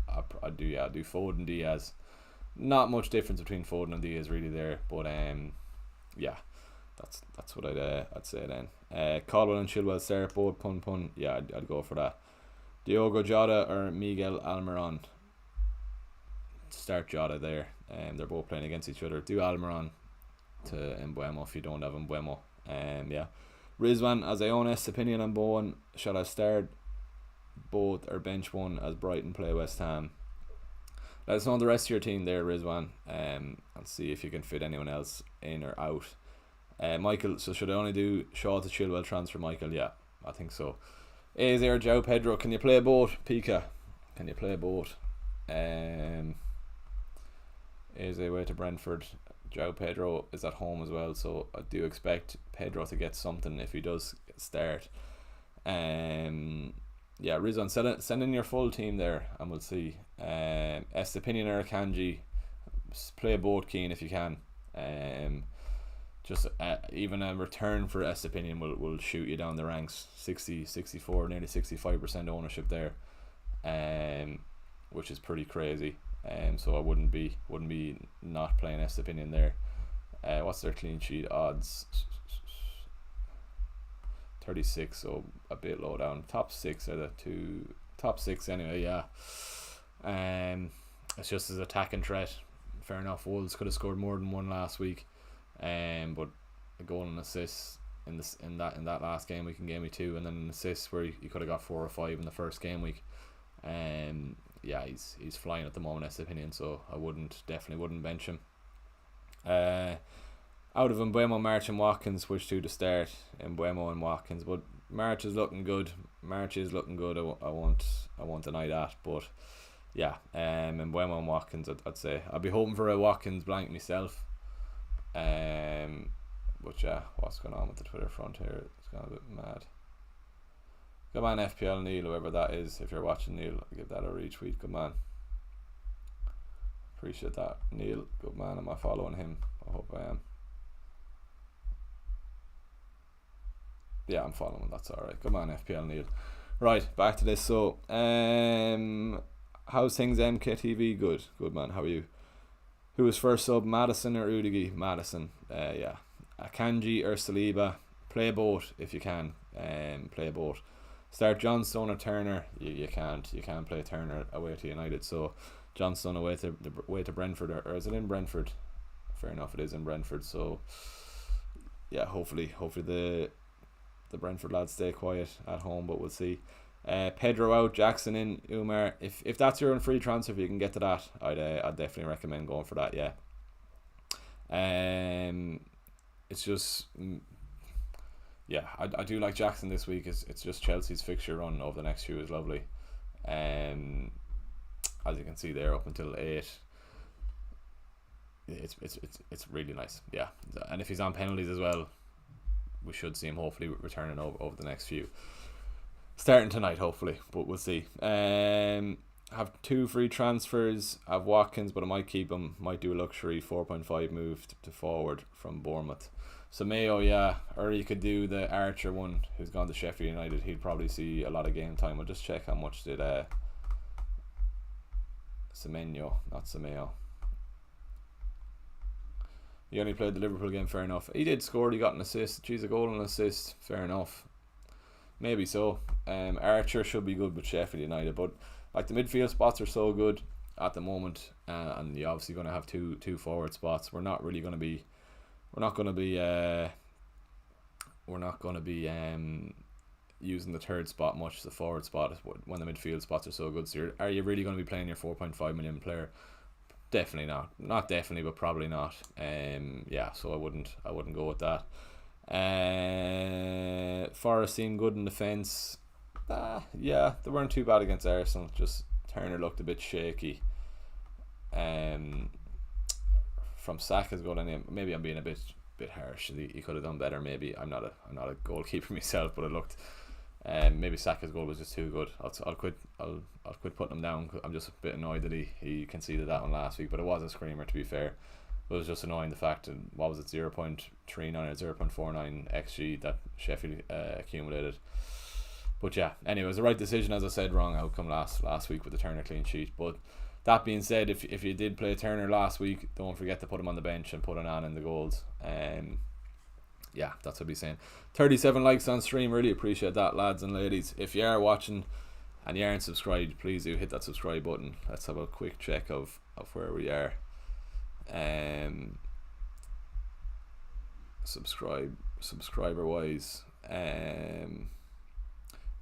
I do Foden, Diaz. Not much difference between Foden and Diaz really there, but yeah, that's what I'd say then. Caldwell and Chilwell start both pun. Yeah, I'd go for that. Diogo Jota or Miguel Almiron. Start Jota there. They're both playing against each other. Do Almiron to Mbeumo if you don't have Mbeumo. Yeah. Rizwan, as I honest opinion on Bowen, shall I start both or bench one as Brighton play West Ham? Let us know the rest of your team there, Rizwan, and see if you can fit anyone else in or out. Michael, so should I only do Shaw to Chilwell transfer, Michael? Yeah, I think so. Is there João Pedro? Can you play both? Pika, can you play both? Is a way to Brentford. João Pedro is at home as well, so I do expect Pedro to get something if he does start. Yeah, Rizwan, send in your full team there and we'll see. Estepinian or Kanji, play both keen if you can. Just even a return for Estepinian will shoot you down the ranks. 64, nearly 65% ownership there, which is pretty crazy. So I wouldn't be not playing Estepinian there. What's their clean sheet odds? 36, so a bit low down. Top 6 are the top 6 anyway. Yeah. It's just his attacking threat. Fair enough. Wolves could have scored more than one last week, but a goal and assist in that last game week in game week 2, and then an assist where he could have got 4 or 5 in the first game week. Yeah, he's flying at the moment, that's opinion. So I definitely wouldn't bench him. Out of Mbeumo, March and Watkins, which two to start? Mbeumo and Watkins, but March is looking good. I won't deny that, but yeah, Mbeumo and Watkins, I'd say. I'd be hoping for a Watkins blank myself. But yeah, what's going on with the Twitter front here? It's gone a bit mad. Good man, FPL Neil, whoever that is. If you're watching, Neil, give that a retweet. Good man. Appreciate that, Neil. Good man. Am I following him? I hope I am. Yeah, I'm following. That's alright. Good man, FPL Neil. Right, back to this. So, how's things, MKTV? Good man. How are you? Who was first sub, Madison or Udigi? Madison. Yeah. Akanji or Saliba? Play both if you can. Play both. Start Johnstone or Turner? You can't. You can't play Turner away to United. So Johnstone away to Brentford, or is it in Brentford? Fair enough, it is in Brentford. So yeah, hopefully the Brentford lads stay quiet at home, but we'll see. Pedro out, Jackson in, Umar. If that's your own free transfer, if you can get to that, I'd definitely recommend going for that. Yeah. It's just. Yeah, I do like Jackson this week. It's just Chelsea's fixture run over the next few is lovely. As you can see there, up until 8, it's really nice. Yeah, and if he's on penalties as well, we should see him hopefully returning over the next few. Starting tonight, hopefully, but we'll see. Have 2 free transfers. I have Watkins, but I might keep him. Might do a luxury 4.5 move to forward from Bournemouth. So Mayo, yeah, or you could do the Archer one, who's gone to Sheffield United. He'd probably see a lot of game time. I'll just check how much did Semenyo, not Semenyo. He only played the Liverpool game, fair enough. He did score, he got an assist. Geez, a goal and an assist, fair enough. Maybe so. Archer should be good with Sheffield United, but like the midfield spots are so good at the moment, and you're obviously going to have two forward spots. We're not going to be using the third spot much, the forward spot, when the midfield spots are so good. So are you really going to be playing your 4.5 million player? Definitely not definitely, but probably not. Yeah, so I wouldn't go with that. Forest seemed good in defence. Yeah, they weren't too bad against Arsenal. Just Turner looked a bit shaky. From Saka's goal, and maybe I'm being a bit harsh. He could have done better. Maybe I'm not a goalkeeper myself, but it looked. Maybe Saka's goal was just too good. I'll quit putting him down. I'm just a bit annoyed that he conceded that one last week, but it was a screamer, to be fair. It was just annoying the fact that, what was it, 0.39 or 0.49 XG that Sheffield accumulated. But yeah, anyway, it was the right decision, as I said. Wrong outcome last week with the Turner clean sheet. But that being said, if you did play Turner last week, don't forget to put him on the bench and put Onana in the goals. Yeah, that's what I'll be saying. 37 likes on stream, really appreciate that, lads and ladies. If you are watching and you aren't subscribed, please do hit that subscribe button. Let's have a quick check of where we are. Subscriber wise.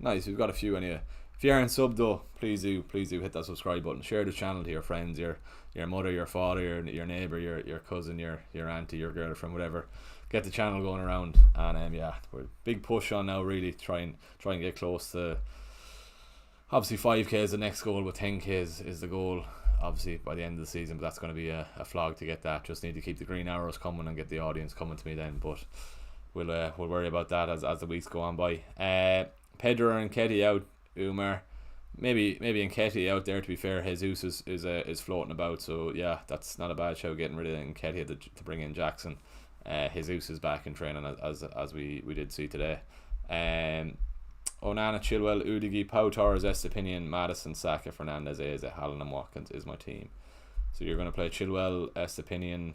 Nice, we've got a few anyway. If you aren't sub though, please do hit that subscribe button. Share the channel to your friends, your mother, your father, your neighbour, your cousin, your auntie, your girlfriend, whatever. Get the channel going around, and yeah, we're big push on now. Really try and get close to. Obviously, 5k is the next goal, but 10k is the goal. Obviously, by the end of the season, but that's going to be a flog to get that. Just need to keep the green arrows coming and get the audience coming to me then. But we'll worry about that as the weeks go on by. Pedro and Nketiah out. Umar, maybe Nketiah out there. To be fair, Jesus is floating about. So yeah, that's not a bad show. Getting rid of Nketiah to bring in Jackson. Jesus is back in training as we did see today. Onana, Chilwell, Udigi, Pau Torres, Estepinian, Maddison, Saka, Fernandez, Eze, Haaland and Watkins is my team. So you're going to play Chilwell, Estepinian,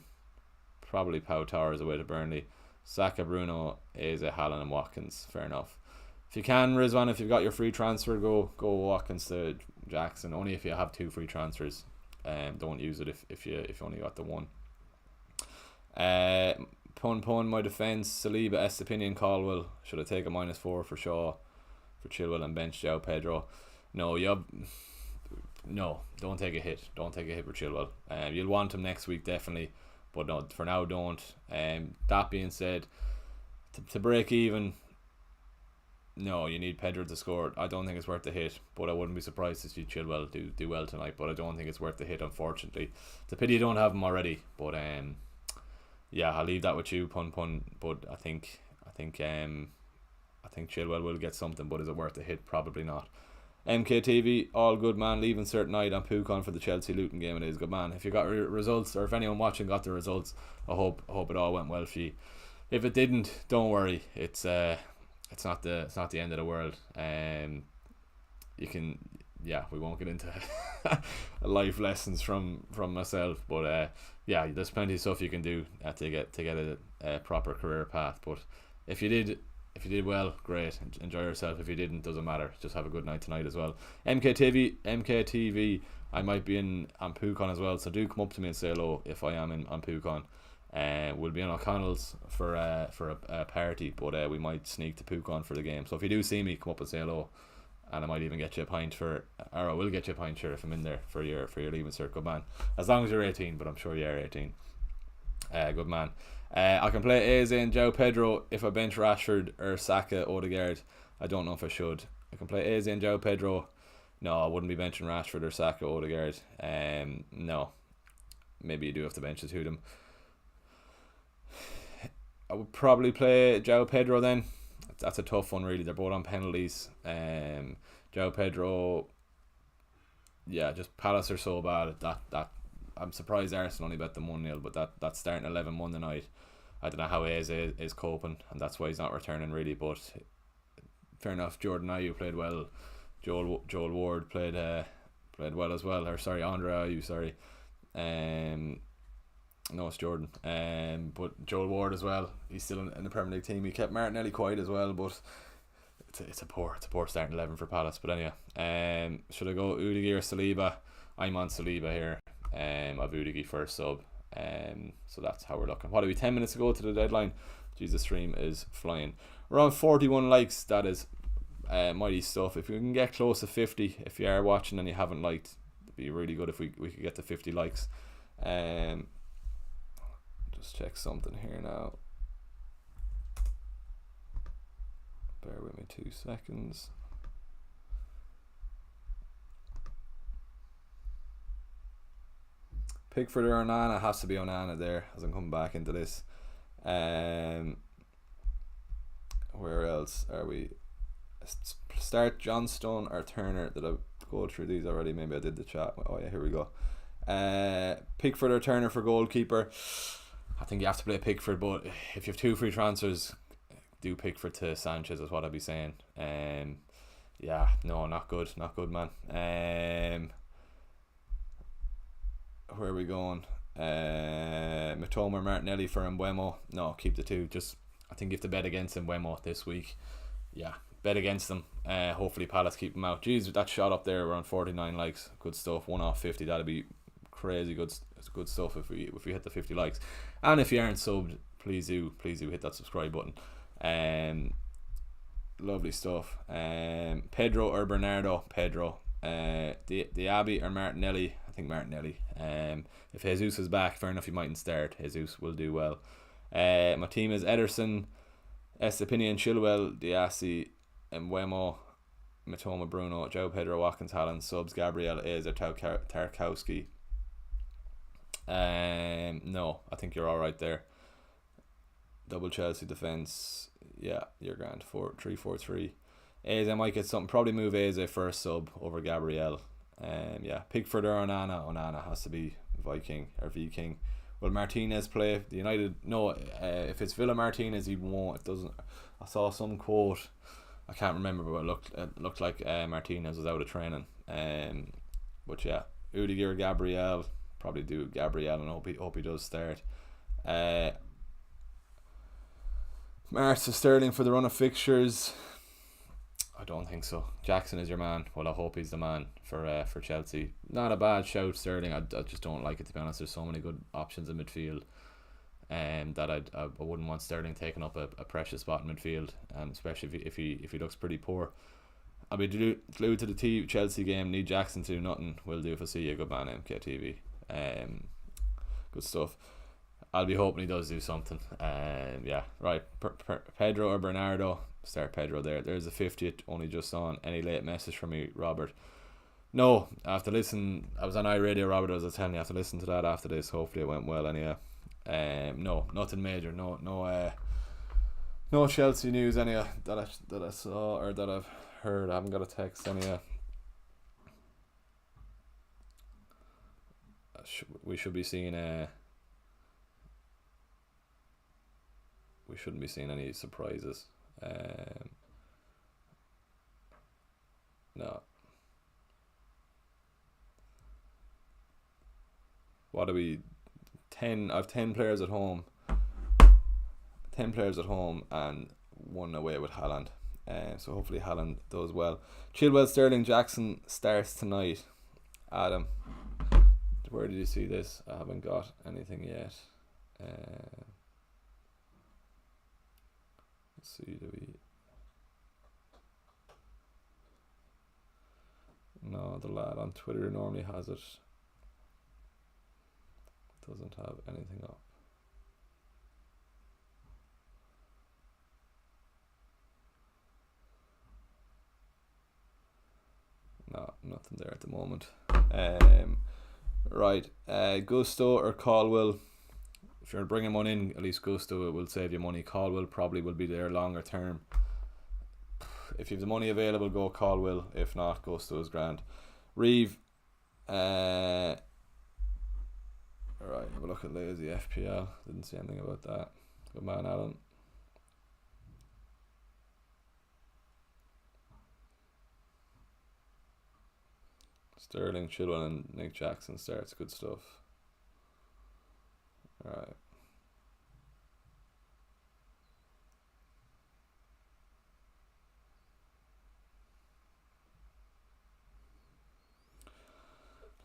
probably Pau Torres away to Burnley, Saka, Bruno, Eze, Haaland and Watkins. Fair enough. If you can, Rizwan, if you've got your free transfer, go Watkins to Jackson. Only if you have 2 free transfers. Don't use it if you only got the one. Pun, my defence, Saliba, Estepinian, Caldwell. Should I take a -4 for Shaw, for Chilwell and bench João Pedro? No, don't take a hit. Don't take a hit for Chilwell. You'll want him next week, definitely. But no, for now, don't. That being said, to break even, no, you need Pedro to score. I don't think it's worth the hit, but I wouldn't be surprised to see Chilwell do well tonight. But I don't think it's worth the hit, unfortunately. It's a pity you don't have him already. But yeah, I'll leave that with you, pun. But I think Chilwell will get something. But is it worth the hit? Probably not. MKTV, all good, man. Leaving certain night on Pukon for the Chelsea Luton game. It is good, man. If you got results, or if anyone watching got the results, I hope it all went well for you. If it didn't, don't worry. It's not the end of the world. We won't get into life lessons from myself, but yeah, there's plenty of stuff you can do to get a proper career path. But if you did well, great, enjoy yourself. If you didn't, doesn't matter, just have a good night tonight as well. MKTV, I might be on Pukon as well, so do come up to me and say hello if I am on Pukon. We'll be on O'Connell's for a party, but we might sneak to Pukon for the game. So if you do see me, come up and say hello, and I might even get you a pint or I will get you a pint, sure, if I'm in there for your leaving cert. Good man, as long as you're 18, but I'm sure you are 18. Good man. I can play Eze and João Pedro if I bench Rashford or Saka, Odegaard. I don't know if I should. I can play Eze and João Pedro. No, I wouldn't be benching Rashford or Saka, Odegaard. No, maybe you do have to bench the two of them. I would probably play João Pedro then. That's a tough one, really. They're both on penalties. João Pedro, yeah, just Palace are so bad at that. I'm surprised Arsenal only bet them 1-0, but that starting 11 Monday night, I don't know how Eze is coping, and that's why he's not returning, really. But fair enough. Jordan Ayew played well. Joel Ward played well as well. Or sorry, Andre Ayew. Sorry. No, it's Jordan. But Joel Ward as well. He's still in the Premier League team. He kept Martinelli quiet as well, but it's a poor starting 11 for Palace. But anyway, should I go Udigi or Saliba? I'm on Saliba here. I've Udigi first sub. So that's how we're looking. What are we? 10 minutes to go to the deadline. Jesus, stream is flying. We're on 41 likes. That is mighty stuff. If we can get close to 50, if you are watching and you haven't liked, it'd be really good if we could get to 50 likes. Just check something here now. Bear with me 2 seconds. Pickford or Onana? Has to be Onana there as I'm coming back into this. Where else are we? Start Johnstone or Turner. Did I go through these already? Maybe I did the chat. Oh yeah, here we go. Pickford or Turner for goalkeeper. I think you have to play Pickford, but if you have 2 free transfers, do Pickford to Sanchez is what I'd be saying. Yeah, no, not good, man. Where are we going? Matoma, Martinelli for Mbeumo. No, keep the two. Just, I think you have to bet against Mbeumo this week. Yeah, bet against them. Hopefully Palace keep them out. Jeez, that shot up there around 49 likes. Good stuff. 1 off 50. That'd be crazy good stuff if we hit the 50 likes. And if you aren't subbed, please do hit that subscribe button. Lovely stuff. Pedro or Bernardo? Pedro. Diaby or Martinelli? I think Martinelli. If Jesus is back, fair enough, he mightn't start. Jesus will do well. My team is Ederson, Estepinian, Chilwell, Diassi, Mbeumo, Matoma, Bruno, Joe Pedro, Watkins, Haaland, subs, Gabriel, Azer, Tarkowski. No, I think you're alright there. Double Chelsea defence. Yeah, you're grand. 3-4-3. Eze might get something. Probably move Eze first sub over Gabriel. Yeah, Pickford or Onana. Onana has to be Viking or Viking. Will Martinez play? The United? No. If it's Villa Martinez, he won't. It doesn't. I saw some quote. I can't remember, but it looked like Martinez was out of training. But yeah, Udiger, Gabriel. Probably do Gabriel and hope he does start. Marta Sterling for the run of fixtures. I don't think so. Jackson is your man. Well, I hope he's the man for Chelsea. Not a bad shout, Sterling. I just don't like it, to be honest. There's so many good options in midfield, that I wouldn't want Sterling taking up a precious spot in midfield, especially if he looks pretty poor. I'll be glued to the Chelsea game. Need Jackson to do nothing. Will do if I see you. Good man, MKTV. Good stuff. I'll be hoping he does do something. Yeah, right. Pedro or Bernardo? Start Pedro there. There's a 50th only just on. Any late message from me, Robert? No, I have to listen. I was on iRadio, Robert, as I was telling you. I have to listen to that after this. Hopefully it went well anyhow. No, nothing major. No Chelsea news anyhow that I saw or that I've heard. I haven't got a text anyhow. We should be seeing we shouldn't be seeing any surprises. No. What are we? 10. I have 10 players at home. 10 players at home and 1 away with Haaland. So hopefully Haaland does well. Chilwell, Sterling, Jackson starts tonight. Adam, where did you see this? I haven't got anything yet. Let's see, No, the lad on Twitter normally has it. Doesn't have anything up. No, nothing there at the moment. Right, Gusto or Caldwell? If you're bringing one in, at least Gusto, it will save you money. Caldwell probably will be there longer term. If you have the money available, go Caldwell. If not, Gusto is grand. Reeve. Right, have a look at Lazy FPL. Didn't see anything about that. Good man, Alan. Sterling, Chilwell and Nick Jackson starts. Good stuff. Alright.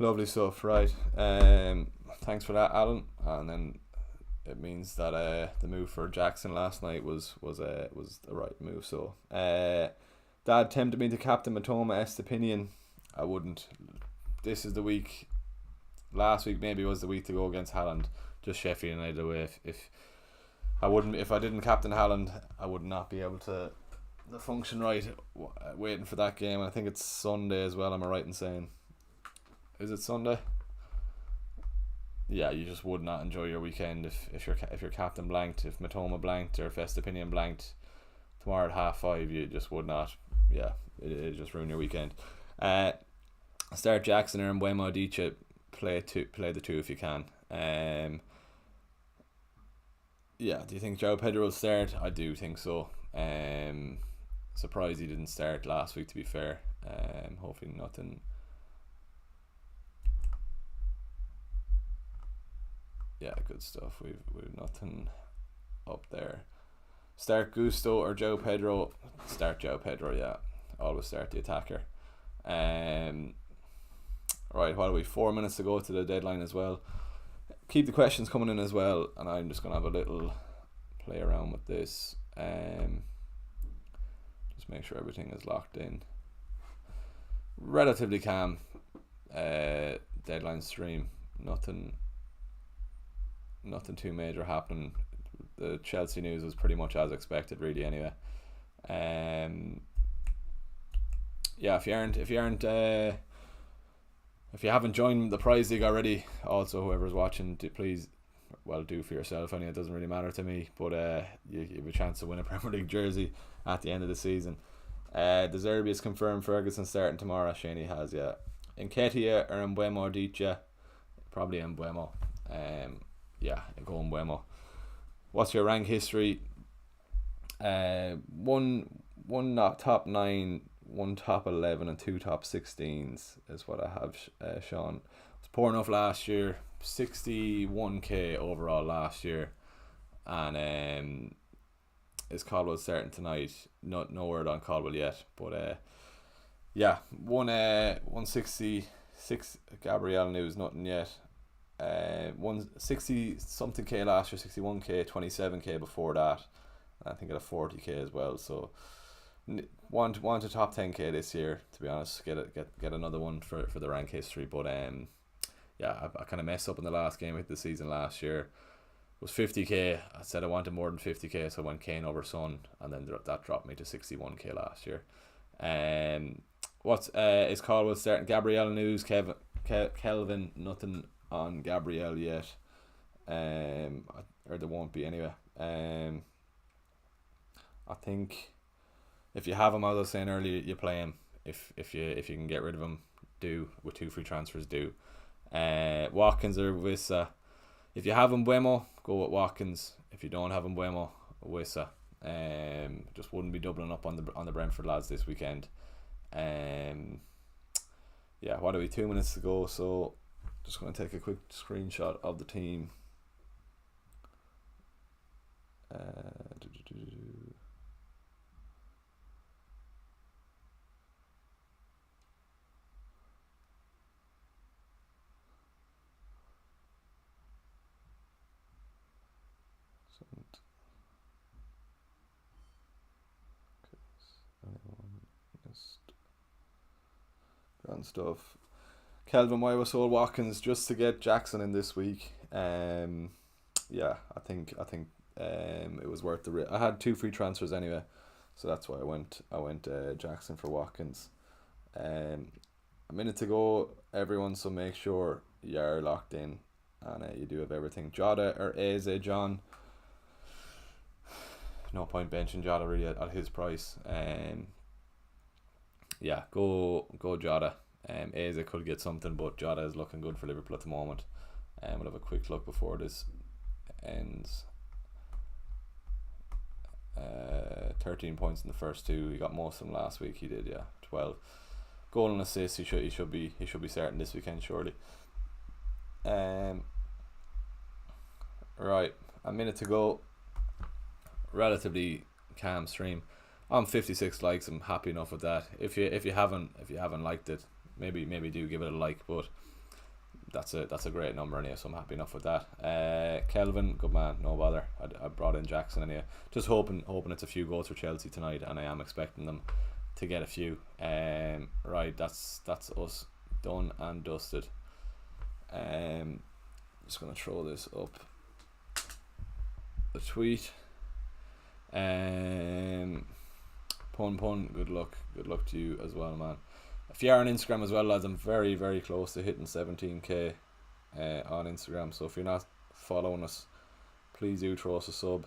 Lovely stuff, right. Thanks for that, Alan. And then it means that the move for Jackson last night was the right move. So Dad tempted me to captain Matoma Estepinian. I wouldn't. This is the week. Last week maybe was the week to go against Haaland. Just Sheffield United away. If I didn't captain Haaland, I would not be able to function right. Waiting for that game. I think it's Sunday as well. Am I right in saying? Is it Sunday? Yeah, you just would not enjoy your weekend if your captain blanked, if Matoma blanked, or if Estepinian blanked tomorrow at 5:30. You just would not. Yeah, it just ruin your weekend. Start Jackson or Mbeumo Adichie. Play the two if you can. Yeah, do you think Joe Pedro will start? I do think so. Surprised he didn't start last week, to be fair. Hopefully nothing. Yeah, good stuff. We've nothing up there. Start Gusto or Joe Pedro? Start Joe Pedro, yeah. Always start the attacker. Right, what are we? 4 minutes to go to the deadline as well. Keep the questions coming in as well, and I'm just gonna have a little play around with this. Just make sure everything is locked in. Relatively calm deadline stream. Nothing too major happening. The Chelsea news was pretty much as expected, really. Anyway, yeah. If you haven't joined the prize league already, also whoever's watching, please, do for yourself. Anyway, it doesn't really matter to me, but you have a chance to win a Premier League jersey at the end of the season. De Zerbi is confirmed. Ferguson starting tomorrow. Shaney has, yeah. Nketiah or Mbeumo Dicha? Probably Mbeumo. Yeah, go Mbeumo. What's your rank history? One top 9, one top 11, and 2 top 16s is what I have, Sean. It was poor enough last year. 61k overall last year, and is Caldwell starting tonight? No word on Caldwell yet, but yeah, 166 Gabriel news, nothing yet. 160 something k last year, 61k, 27k before that, and I think at a 40k as well. So want to top 10k this year, to be honest. Get another one for the rank history, but yeah, I kind of messed up in the last game of the season last year. It was 50k. I said I wanted more than 50k, so I went Kane over Son, and then that dropped me to 61k last year. What's is Caldwell starting? Gabriel news, Kelvin, nothing on Gabriel yet, or there won't be anyway. I think if you have him, as I was saying earlier, you play him. If you can get rid of him, do, with 2 free transfers, do. Watkins or Wissa. If you have Mbeumo, go with Watkins. If you don't have Mbeumo, Wissa. Just wouldn't be doubling up on the Brentford lads this weekend. Yeah, what are we? 2 minutes to go, so just going to take a quick screenshot of the team. Grand stuff. Kelvin, why was sold Watkins? Just to get Jackson in this week. Yeah, I think it was worth the risk. I had 2 free transfers anyway, so that's why I went Jackson for Watkins. A minute to go, everyone, so make sure you are locked in and you do have everything. Jota or Eze, John? No point benching Jota really at his price. Yeah, go Jota. Eze could get something, but Jota is looking good for Liverpool at the moment. We'll have a quick look before this ends. 13 points in the first 2. He got most of them last week. He did, yeah. 12 goal and assist. He should be starting this weekend surely. Right, a minute to go. Relatively calm stream. I'm 56 likes. I'm happy enough with that. If you haven't liked it, maybe do give it a like, but that's a great number anyway, so I'm happy enough with that. Kelvin, good man, no bother. I brought in Jackson anyway. Just hoping it's a few goals for Chelsea tonight, and I am expecting them to get a few. Right, that's us done and dusted. Just gonna throw this up. The tweet. Pun, good luck to you as well, man. If you are on Instagram as well, lads, I'm very, very close to hitting 17k on Instagram, so if you're not following us, please do throw us a sub.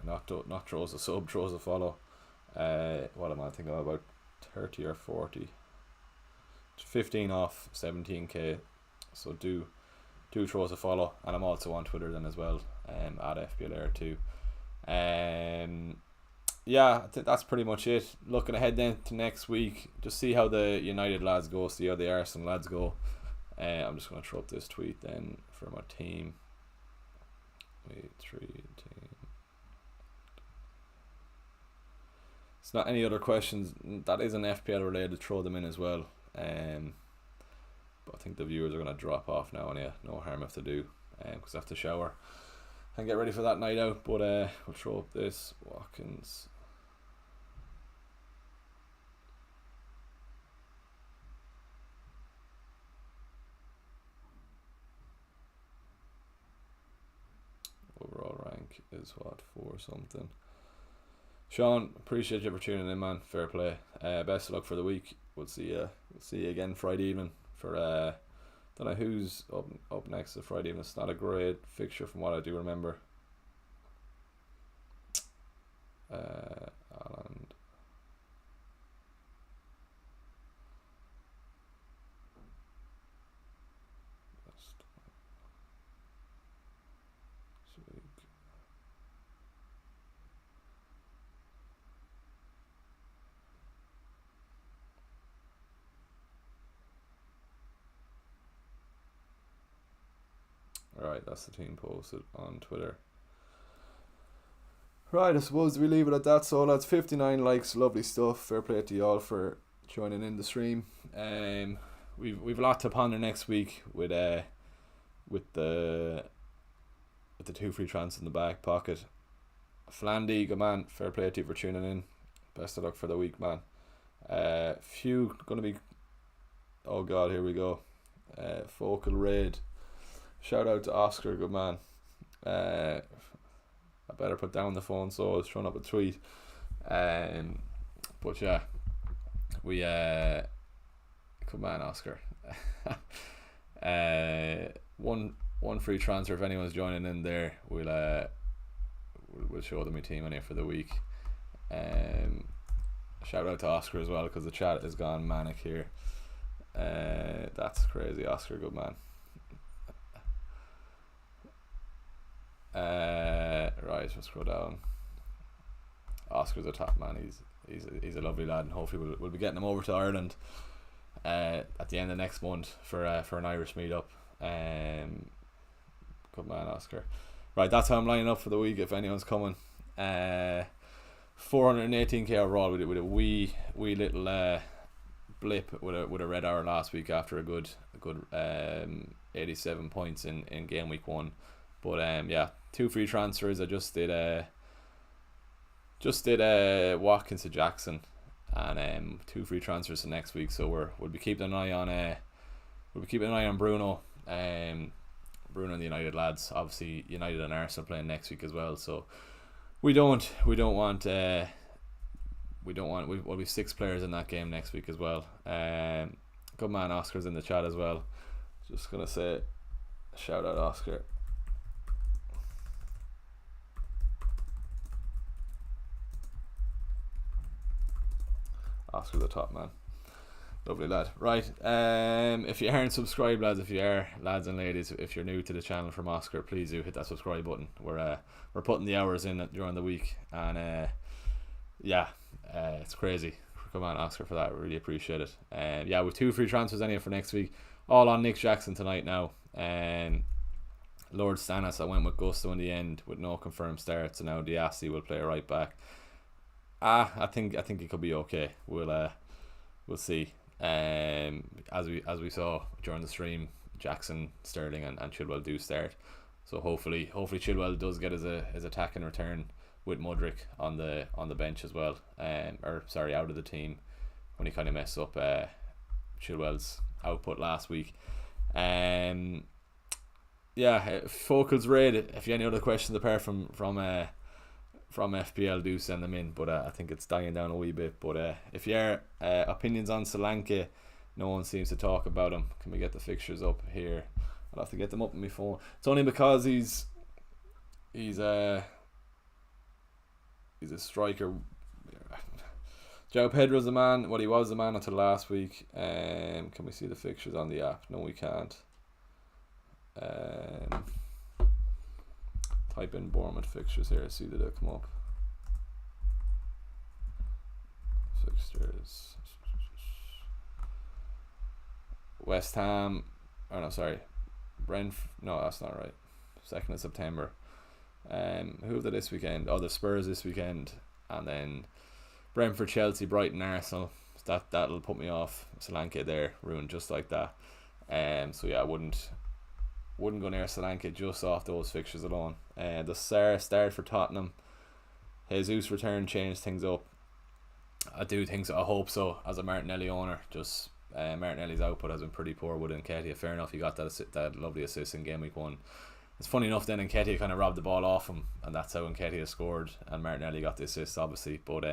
Not throw us a sub, throw us a follow. What am I thinking about 30 or 40? 15 off 17k, so do do throw us a follow, and I'm also on Twitter then as well, at FPL Air 2. Yeah, I think that's pretty much it. Looking ahead then to next week, just see how the United lads go, see how the Arsenal lads go. I'm just going to throw up this tweet then for my team. It's not any other questions that isn't FPL related, throw them in as well. But I think the viewers are going to drop off now, and yeah, no harm if they do, because I have to shower and get ready for that night out. But we'll throw up this Watkins. Overall rank is what, 4 something. Sean, appreciate you for tuning in, man. Fair play. Best of luck for the week. We'll see you again Friday evening for don't know who's up next to Friday evening. It's not a great fixture from what I do remember. Alan. Right, that's the team posted on Twitter. Right, I suppose we leave it at that. So that's 59 likes, lovely stuff. Fair play to you all for joining in the stream. We've a lot to ponder next week with the 2 free transfers in the back pocket. Flandy, good man. Fair play to you for tuning in. Best of luck for the week, man. Few gonna be. Oh God, here we go. Focal raid. Shout out to Oscar, good man. I better put down the phone, so I was throwing up a tweet. But yeah, we good man, Oscar. One free transfer if anyone's joining in there. We'll show them my team in here for the week. Shout out to Oscar as well, because the chat has gone manic here. That's crazy, Oscar, good man. Right, we'll scroll down. Oscar's a top man. He's a lovely lad, and hopefully we'll be getting him over to Ireland at the end of next month for an Irish meetup. Good man, Oscar. Right, that's how I'm lining up for the week if anyone's coming. 418k overall with a wee little blip with a red hour last week after a good 87 points in game week 1. But yeah, 2 free transfers. I just did Watkins to Jackson, and 2 free transfers to next week. So we'll be keeping an eye on Bruno, Bruno and the United lads. Obviously, United and Arsenal playing next week as well. So we'll be 6 players in that game next week as well. Good man, Oscar's in the chat as well. Just gonna say, shout out Oscar. Oscar the top man, lovely lad. Right, if you aren't subscribed, lads, if you are, lads and ladies, if you're new to the channel from Oscar, please do hit that subscribe button. We're putting the hours in during the week, and yeah, it's crazy. Come on, Oscar, for that, really appreciate it. Yeah, with 2 free transfers anyway for next week, all on Nick Jackson tonight now. Lord Stannis, I went with Gusto in the end with no confirmed start, so now Diassi will play right back. I think it could be okay. We'll see. As we saw during the stream, Jackson, Sterling, and Chilwell do start. So hopefully Chilwell does get his attack in return with Mudryk on the bench as well. Out of the team when he kind of messed up Chilwell's output last week. Yeah, Focal's raid. If you have any other questions apart from FPL, do send them in, but I think it's dying down a wee bit. But if you are opinions on Solanke, no one seems to talk about him. Can we get the fixtures up here? I'll have to get them up on my phone. It's only because he's a striker. João Pedro's the man. Well, he was the man until last week. Can we see the fixtures on the app? No, we can't. Type in Bournemouth fixtures here, see that they'll come up. Fixtures. West Ham. Oh no, sorry. Brentford. No, that's not right. 2nd of September. Who have they this weekend? Oh, the Spurs this weekend, and then Brentford, Chelsea, Brighton, Arsenal. That'll put me off. Solanke there, ruined just like that. So yeah, I wouldn't go near Solanke just off those fixtures alone. The start for Tottenham. Jesus return changed things up. I hope so. As a Martinelli owner, just Martinelli's output has been pretty poor with Nketiah. Fair enough, he got that lovely assist in game week 1. It's funny enough then Nketiah kind of robbed the ball off him, and that's how Nketiah scored, and Martinelli got the assist obviously. But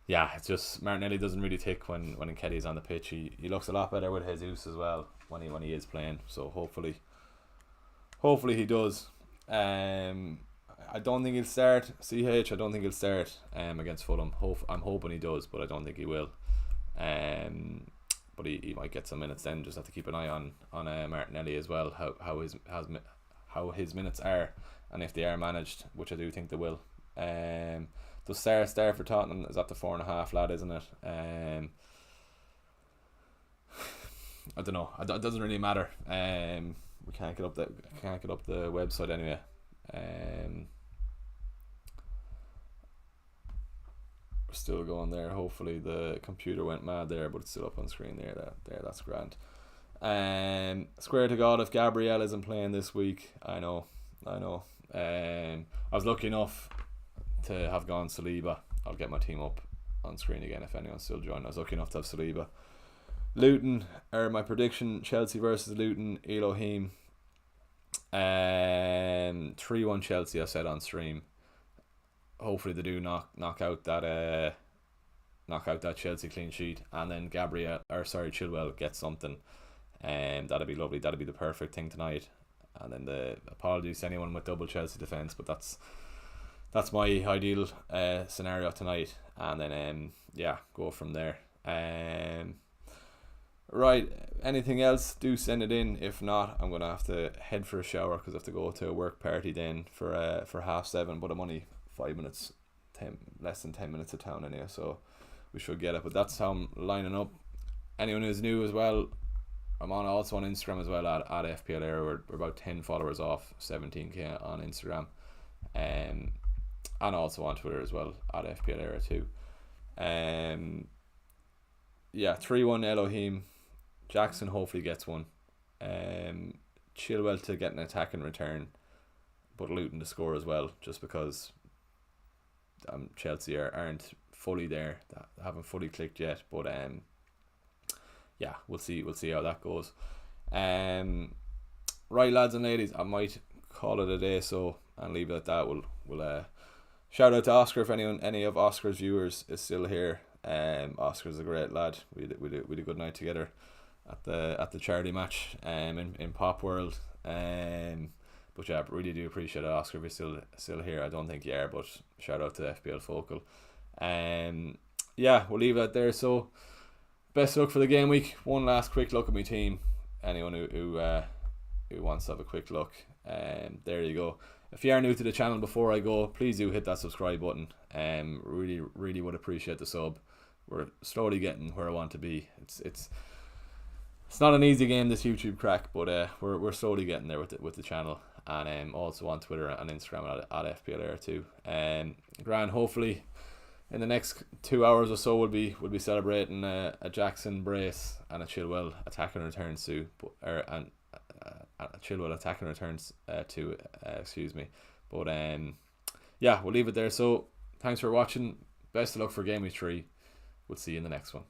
yeah, it's just Martinelli doesn't really tick when Nketiah's on the pitch. He looks a lot better with Jesus as well when he is playing. So hopefully he does. I don't think he'll start. I don't think he'll start against Fulham. I'm hoping he does, but I don't think he will. But he might get some minutes then. Just have to keep an eye on Martinelli as well. How his minutes are, and if they are managed, which I do think they will. The start for Tottenham is at the 4.5 lad, isn't it? I don't know. It doesn't really matter. We can't get up the website anyway. We're still going there. Hopefully the computer went mad there, but it's still up on screen there. That's grand. Square to God if Gabriel isn't playing this week. I know. I was lucky enough to have gone Saliba. I'll get my team up on screen again if anyone's still joining. I was lucky enough to have Saliba. Luton, or my prediction, Chelsea versus Luton, Elohim. 3-1 Chelsea, I said on stream. Hopefully they do knock out that Chelsea clean sheet, and then Chilwell gets something. That'd be lovely. That'd be the perfect thing tonight. And then the apologies to anyone with double Chelsea defence, but that's my ideal scenario tonight. And then go from there. Right, anything else, do send it in. If not, I'm gonna have to head for a shower because I have to go to a work party then for 7:30. But I'm only 5 minutes, less than 10 minutes of town anyway, so we should get it. But that's how I'm lining up. Anyone who's new as well, I'm also on Instagram as well at FPL Era. We're about 10 followers off 17k on Instagram, and also on Twitter as well at FPL Era too. 3-1 Elohim. Jackson hopefully gets one. Chilwell to get an attack in return, but Luton to score as well, just because Chelsea aren't fully there, haven't fully clicked yet. But we'll see how that goes. Right, lads and ladies, I might call it a day and leave it at that. We'll shout out to Oscar if any of Oscar's viewers is still here. Oscar's a great lad. We had a good night together at the charity match in Pop World. But yeah, I really do appreciate it, Oscar, if you're still here. I don't think you are, but shout out to FPL Focal. We'll leave that there. So best of luck for the game week. One last quick look at my team. Anyone who wants to have a quick look, there you go. If you are new to the channel, before I go, please do hit that subscribe button. Really would appreciate the sub. We're slowly getting where I want to be. It's not an easy game, this YouTube crack, but we're slowly getting there with the channel, and also on Twitter and Instagram at FPL Air too. Grand, hopefully in the next 2 hours or so we'll be celebrating a Jackson brace and a Chilwell attacking returns too, a Chilwell attacking returns to excuse me. But we'll leave it there. So thanks for watching. Best of luck for game week 3. We'll see you in the next one.